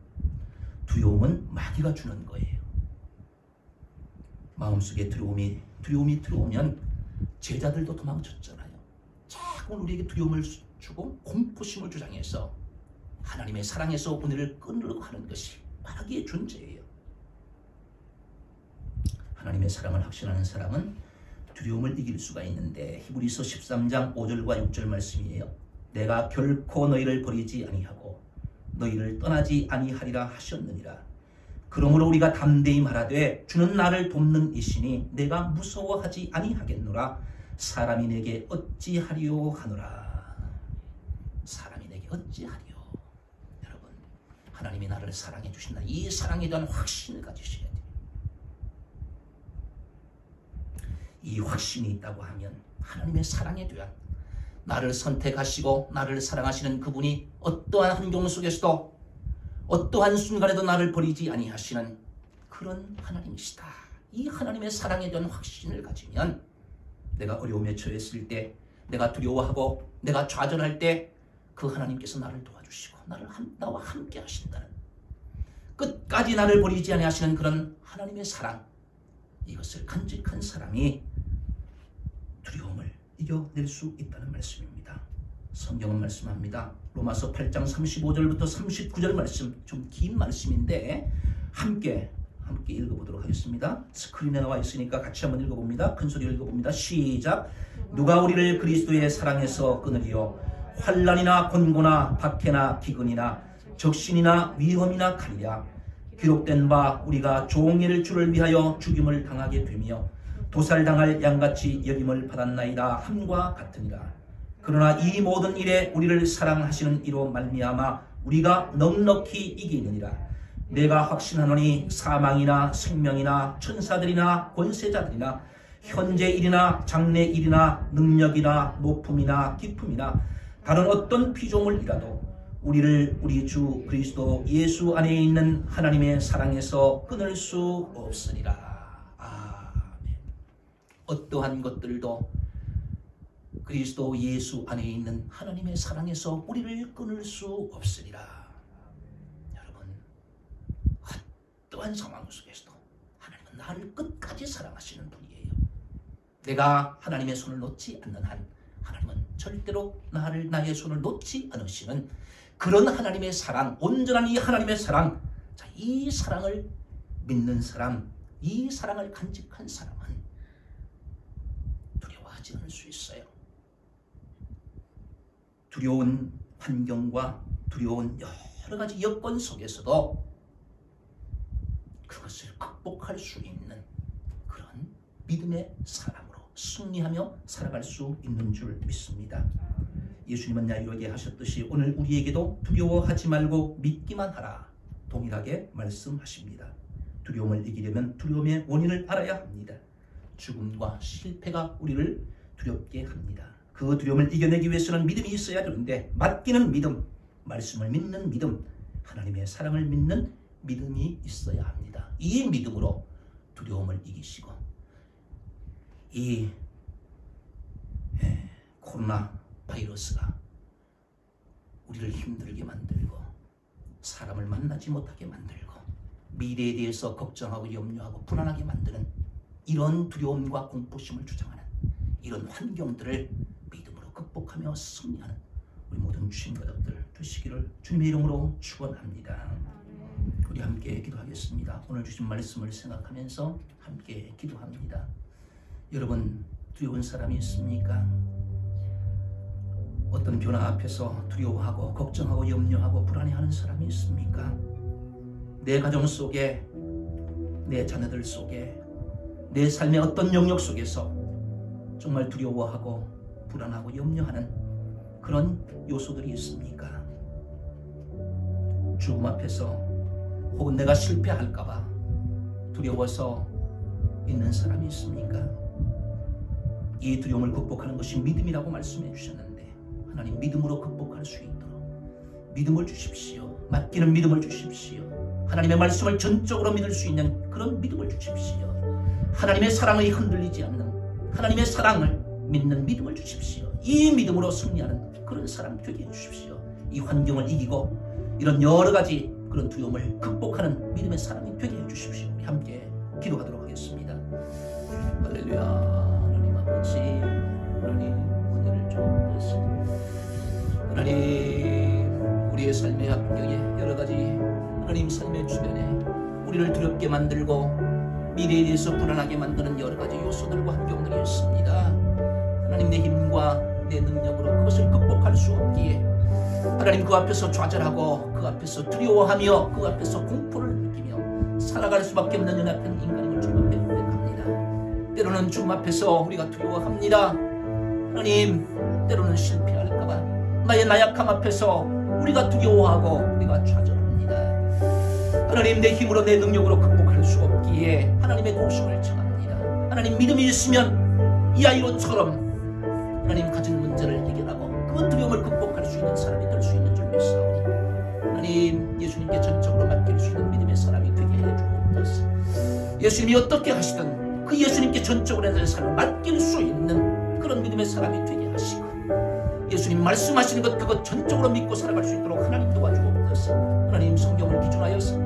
Speaker 1: 두려움은 마귀가 주는 거예요. 마음속에 두려움이 들어오면 제자들도 도망쳤잖아요. 자꾸 우리에게 두려움을 주고 공포심을 주장해서 하나님의 사랑에서 우리를 끊으려고 하는 것이 마귀의 존재예요. 하나님의 사랑을 확신하는 사람은 두려움을 이길 수가 있는데, 히브리서 13장 5절과 6절 말씀이에요. 내가 결코 너희를 버리지 아니하고 너희를 떠나지 아니하리라 하셨느니라. 그러므로 우리가 담대히 말하되 주는 나를 돕는 이시니 내가 무서워하지 아니하겠노라. 사람이 내게 어찌하리요 하노라. 사람이 내게 어찌하리요. 여러분, 하나님이 나를 사랑해 주신다. 이 사랑에 대한 확신을 가지셔야 돼요. 이 확신이 있다고 하면 하나님의 사랑에 대한, 나를 선택하시고 나를 사랑하시는 그분이 어떠한 환경 속에서도 어떠한 순간에도 나를 버리지 아니하시는 그런 하나님이시다. 이 하나님의 사랑에 대한 확신을 가지면 내가 어려움에 처했을 때, 내가 두려워하고 내가 좌절할 때 그 하나님께서 나를 도와주시고 나와 함께 하신다는, 끝까지 나를 버리지 아니하시는 그런 하나님의 사랑, 이것을 간직한 사람이 두려움을 이겨낼 수 있다는 말씀입니다. 성경은 말씀합니다. 로마서 8장 35절부터 39절 말씀, 좀 긴 말씀인데 함께 읽어보도록 하겠습니다. 스크린에 나와 있으니까 같이 한번 읽어봅니다. 큰 소리로 읽어봅니다. 시작. 누가 우리를 그리스도의 사랑에서 끊으리요? 환난이나 곤고나 박해나 기근이나 적신이나 위험이나 칼이랴. 기록된 바 우리가 종일 주를 위하여 죽임을 당하게 되며 도살당할 양같이 여김을 받았나이다 함과 같으니라. 그러나 이 모든 일에 우리를 사랑하시는 이로 말미암아 우리가 넉넉히 이기느니라. 내가 확신하노니 사망이나 생명이나 천사들이나 권세자들이나 현재 일이나 장래 일이나 능력이나 높음이나 깊음이나 다른 어떤 피조물이라도 우리를 우리 주 그리스도 예수 안에 있는 하나님의 사랑에서 끊을 수 없으리라. 아멘. 어떠한 것들도 그리스도 예수 안에 있는 하나님의 사랑에서 우리를 끊을 수 없으리라. 여러분, 어떠한 상황 속에서도 하나님은 나를 끝까지 사랑하시는 분이에요. 내가 하나님의 손을 놓지 않는 한 하나님은 절대로 나의 손을 놓지 않으시는 그런 하나님의 사랑, 온전한 이 하나님의 사랑, 자, 이 사랑을 믿는 사람, 이 사랑을 간직한 사람은 두려워하지 않을 수 있어요. 두려운 환경과 두려운 여러 가지 여건 속에서도 그것을 극복할 수 있는 그런 믿음의 사람으로 승리하며 살아갈 수 있는 줄 믿습니다. 예수님은 야이로에게 하셨듯이 오늘 우리에게도 두려워하지 말고 믿기만 하라 동일하게 말씀하십니다. 두려움을 이기려면 두려움의 원인을 알아야 합니다. 죽음과 실패가 우리를 두렵게 합니다. 그 두려움을 이겨내기 위해서는 믿음이 있어야 되는데, 맡기는 믿음, 말씀을 믿는 믿음, 하나님의 사랑을 믿는 믿음이 있어야 합니다. 이 믿음으로 두려움을 이기시고 이 코로나 바이러스가 우리를 힘들게 만들고 사람을 만나지 못하게 만들고 미래에 대해서 걱정하고 염려하고 불안하게 만드는 이런 두려움과 공포심을 주장하는 이런 환경들을 믿음으로 극복하며 승리하는 우리 모든 주신 가족들 되시기를 주님의 이름으로 축원합니다. 우리 함께 기도하겠습니다. 오늘 주신 말씀을 생각하면서 함께 기도합니다. 여러분, 두려운 사람이 있습니까? 어떤 변화 앞에서 두려워하고 걱정하고 염려하고 불안해하는 사람이 있습니까? 내 가정 속에, 내 자녀들 속에, 내 삶의 어떤 영역 속에서 정말 두려워하고 불안하고 염려하는 그런 요소들이 있습니까? 죽음 앞에서 혹은 내가 실패할까봐 두려워서 있는 사람이 있습니까? 이 두려움을 극복하는 것이 믿음이라고 말씀해 주셨는데, 하나님, 믿음으로 극복할 수 있도록 믿음을 주십시오. 맡기는 믿음을 주십시오. 하나님의 말씀을 전적으로 믿을 수 있는 그런 믿음을 주십시오. 하나님의 사랑에 흔들리지 않는, 하나님의 사랑을 믿는 믿음을 주십시오. 이 믿음으로 승리하는 그런 사람 되게 해주십시오. 이 환경을 이기고 이런 여러 가지 그런 두려움을 극복하는 믿음의 사람이 되게 해주십시오. 우리 함께 기도하도록 하겠습니다. 할렐루야. 하나님 아버지, 하나님 은혜를 좀 주옵소서. 하나님, 우리의 삶의 환경에 여러 가지 하나님 삶의 주변에 우리를 두렵게 만들고 미래에 대해서 불안하게 만드는 여러 가지 요소들과 환경들이 있습니다. 하나님, 내 힘과 내 능력으로 그것을 극복할 수 없기에 하나님, 그 앞에서 좌절하고 그 앞에서 두려워하며 그 앞에서 공포를 느끼며 살아갈 수밖에 없는 연약한 인간임을 주님 앞에 고백합니다. 때로는 주님 앞에서 우리가 두려워합니다. 하나님, 때로는 실패할까봐 나의 나약함 앞에서 우리가 두려워하고 우리가 좌절합니다. 하나님, 내 힘으로 내 능력으로 극복할 수 없기에 하나님의 도우심을 청합니다. 하나님, 믿음이 있으면 이 아이론처럼 하나님 가진 문제를 해결하고 그 두려움을 극복할 수 있는 사람이 될 수 있는 줄 믿사오니 하나님, 예수님께 전적으로 맡길 수 있는 믿음의 사람이 되게 해주옵소서. 예수님이 어떻게 하시든 그 예수님께 전적으로 내 삶을 맡길 수 있는 그런 믿음의 사람이 되게 하시고, 예수님 말씀하시는 것 그것 전적으로 믿고 살아갈 수 있도록 하나님 도와주옵소서. 하나님, 성경을 기준하여서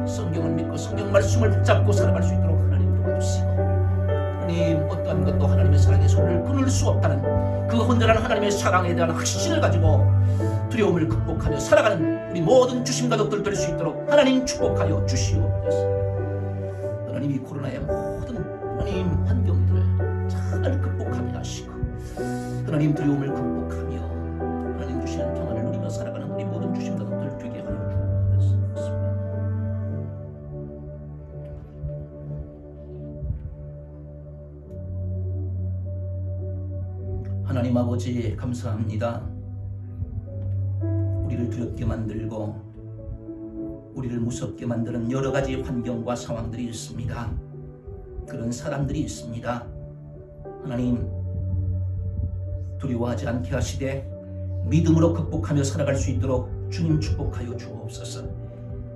Speaker 1: 성경을 믿고 성경 말씀을 붙잡고 살아갈 수 있도록 하나님 도와주시고, 하나님, 어떠한 것도 하나님의 사랑의 손을 끊을 수 없다는 그 온전한 하나님의 사랑에 대한 확신을 가지고 두려움을 극복하며 살아가는 우리 모든 주심 가족들 될 수 있도록 하나님 축복하여 주시옵소서. 하나님, 이 코로나의 모든 하나님 환경들을 잘 극복하게 하시고, 하나님, 두려움을 극복하며 하나님 주시는 평안을 누리며 살아가는 우리 모든 주심 가족들 되게 하여 주옵소서. 하나님 아버지, 감사합니다. 우리를 두렵게 만들고 우리를 무섭게 만드는 여러 가지 환경과 상황들이 있습니다. 그런 사람들이 있습니다. 하나님, 두려워하지 않게 하시되 믿음으로 극복하며 살아갈 수 있도록 주님 축복하여 주옵소서.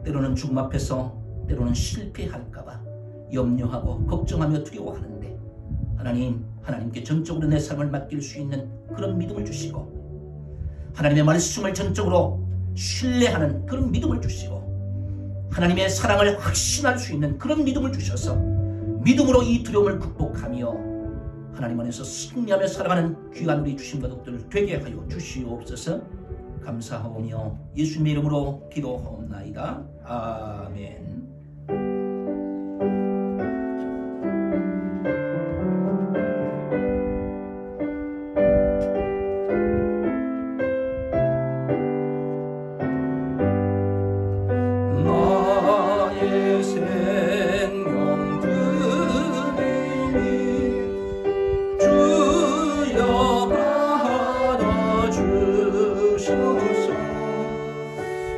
Speaker 1: 때로는 죽음 앞에서 때로는 실패할까봐 염려하고 걱정하며 두려워하는데, 하나님, 하나님께 전적으로 내 삶을 맡길 수 있는 그런 믿음을 주시고, 하나님의 말씀을 전적으로 신뢰하는 그런 믿음을 주시고, 하나님의 사랑을 확신할 수 있는 그런 믿음을 주셔서 믿음으로 이 두려움을 극복하며 하나님 안에서 승리하며 살아가는 귀한 우리 주신 가족들 되게 하여 주시옵소서. 감사하오며 예수님의 이름으로 기도하옵나이다. 아멘.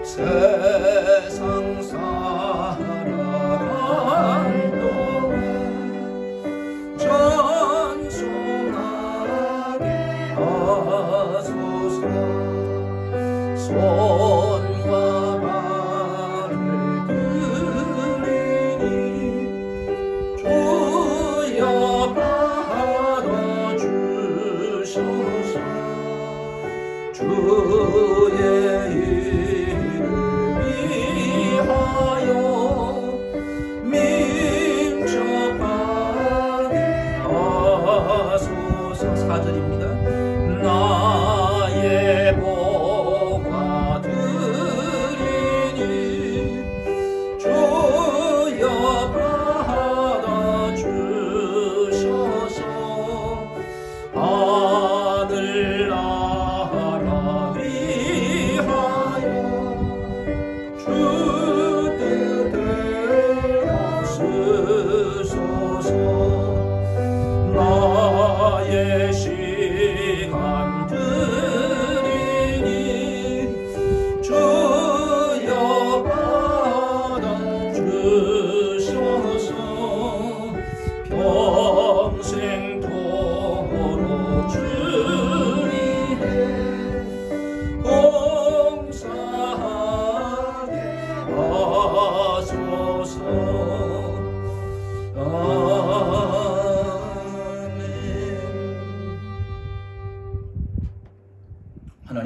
Speaker 3: 세상 살아간 동안 전송하게 하소서. 손과 발을 들이니 주여 받아주소서. 주의
Speaker 1: 사절입니다.
Speaker 3: 나의 보가 드리니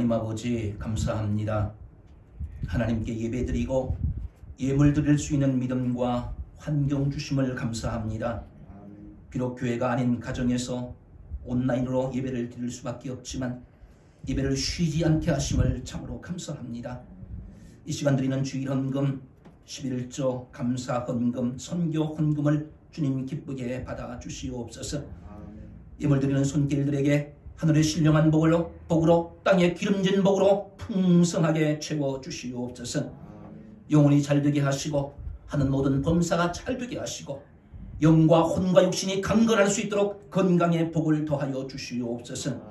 Speaker 1: 하나님 아버지 감사합니다. 하나님께 예배드리고 예물 드릴 수 있는 믿음과 환경 주심을 감사합니다. 비록 교회가 아닌 가정에서 온라인으로 예배를 드릴 수밖에 없지만 예배를 쉬지 않게 하심을 참으로 감사합니다. 이 시간 드리는 주일 헌금, 11조, 감사 헌금, 선교 헌금을 주님 기쁘게 받아 주시옵소서. 예물 드리는 손길들에게 하늘의 신령한 복으로 땅에 기름진 복으로 풍성하게 채워 주시옵소서. 영혼이 잘되게 하시고 하는 모든 범사가 잘되게 하시고 영과 혼과 육신이 강건할 수 있도록 건강의 복을 더하여 주시옵소서.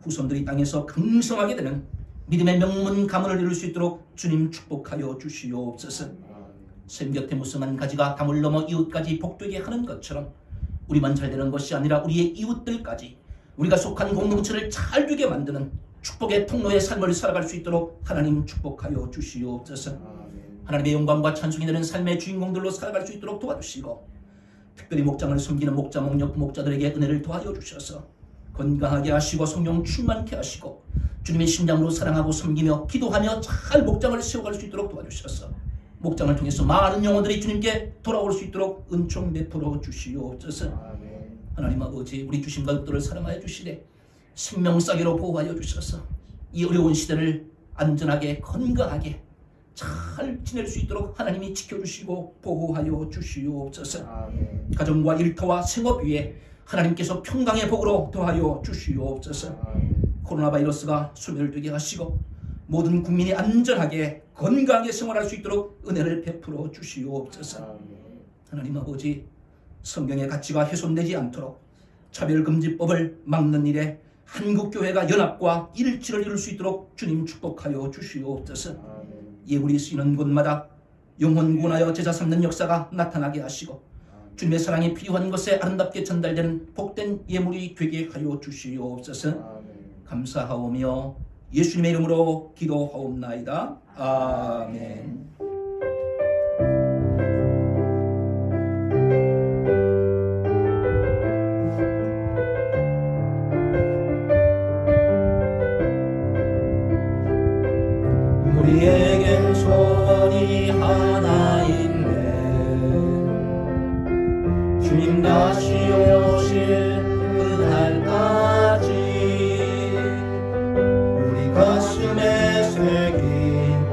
Speaker 1: 후손들이 땅에서 강성하게 되는 믿음의 명문 가문을 이룰 수 있도록 주님 축복하여 주시옵소서. 샘 곁에 무성한 가지가 담을 넘어 이웃까지 복되게 하는 것처럼 우리만 잘되는 것이 아니라 우리의 이웃들까지 우리가 속한 공동체를 잘되게 만드는 축복의 통로의 삶을 살아갈 수 있도록 하나님 축복하여 주시옵소서. 하나님의 영광과 찬송이 되는 삶의 주인공들로 살아갈 수 있도록 도와주시고 특별히 목장을 섬기는 목자, 목녀, 부목자들에게 은혜를 더하여 주셔서 건강하게 하시고 성령 충만케 하시고 주님의 심장으로 사랑하고 섬기며 기도하며 잘 목장을 세워갈 수 있도록 도와주셔서 목장을 통해서 많은 영혼들이 주님께 돌아올 수 있도록 은총 베풀어 주시옵소서. 하나님 아버지, 우리 주심과 흑도를 사랑하여 주시되 생명싸개로 보호하여 주셔서 이 어려운 시대를 안전하게 건강하게 잘 지낼 수 있도록 하나님이 지켜주시고 보호하여 주시옵소서. 가정과 일터와 생업 위에 하나님께서 평강의 복으로 더하여 주시옵소서. 코로나 바이러스가 소멸되게 하시고 모든 국민이 안전하게 건강하게 생활할 수 있도록 은혜를 베풀어 주시옵소서. 하나님 아버지, 성경의 가치가 훼손되지 않도록 차별금지법을 막는 일에 한국교회가 연합과 일치를 이룰 수 있도록 주님 축복하여 주시옵소서. 예물이 쓰이는 곳마다 영혼 구원하여 제자 삼는 역사가 나타나게 하시고 주님의 사랑이 필요한 것에 아름답게 전달되는 복된 예물이 되게 하여 주시옵소서. 감사하오며 예수님의 이름으로 기도하옵나이다. 아멘.
Speaker 3: 우리에겐 소원이 하나 있네. 주님 다시 오실 그날까지 우리 가슴에 새긴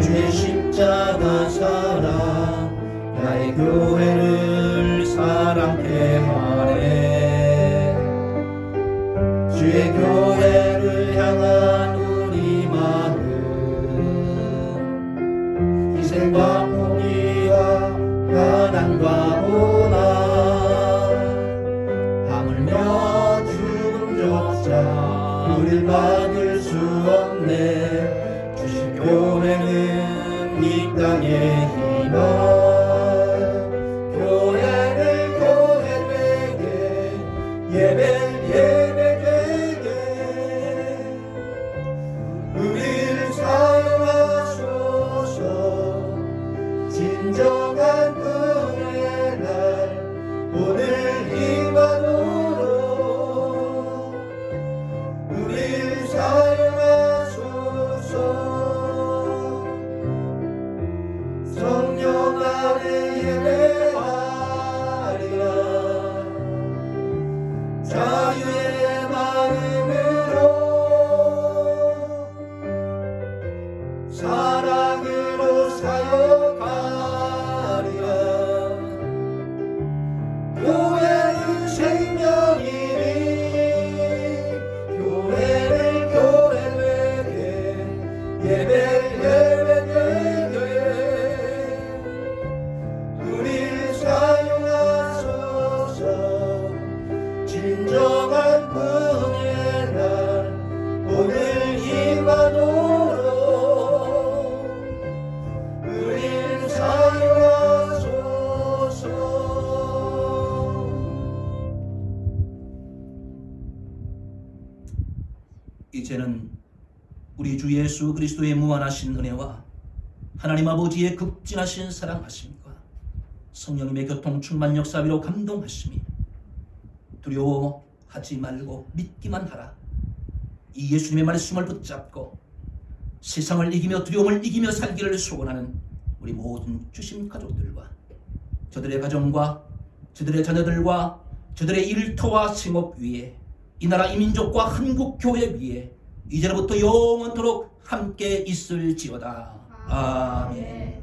Speaker 3: 주의 십자가 사랑 나의 교회를 사랑케 하네. 주의 교회를 향한 우리 마음 희생과 포기와 가난과 고난 하물며 죽음조차 우릴 막을 수 없네. 주신 교회는 이 땅의 희망. 교회를 교회되게 예배되게 우리를 사용하소서. 진정한 은혜의 날 오늘 이만으로 우리를 사용하소서. 성령 안에 예배하리라. 자유의 마음으로 사랑으로 사역하리라. 교회는 생명이니 교회를 교회되게 예배되게 우리를 사용하소서. 진정한 은혜의 날 오늘 이만으로 우리를 사용하소서.
Speaker 1: 이제는 우리 주 예수 그리스도의 무한하신 은혜와 하나님 아버지의 극진하신 사랑하심과 성령님의 교통 충만 역사위로 감동하심이 두려워하지 말고 믿기만 하라. 이 예수님의 말씀을 붙잡고 세상을 이기며 두려움을 이기며 살기를 소원하는 우리 모든 주심 가족들과 저들의 가정과 저들의 자녀들과 저들의 일터와 생업 위에 이 나라 이 민족과 한국교회 위에 이제로부터 영원토록 함께 있을지어다. 아멘.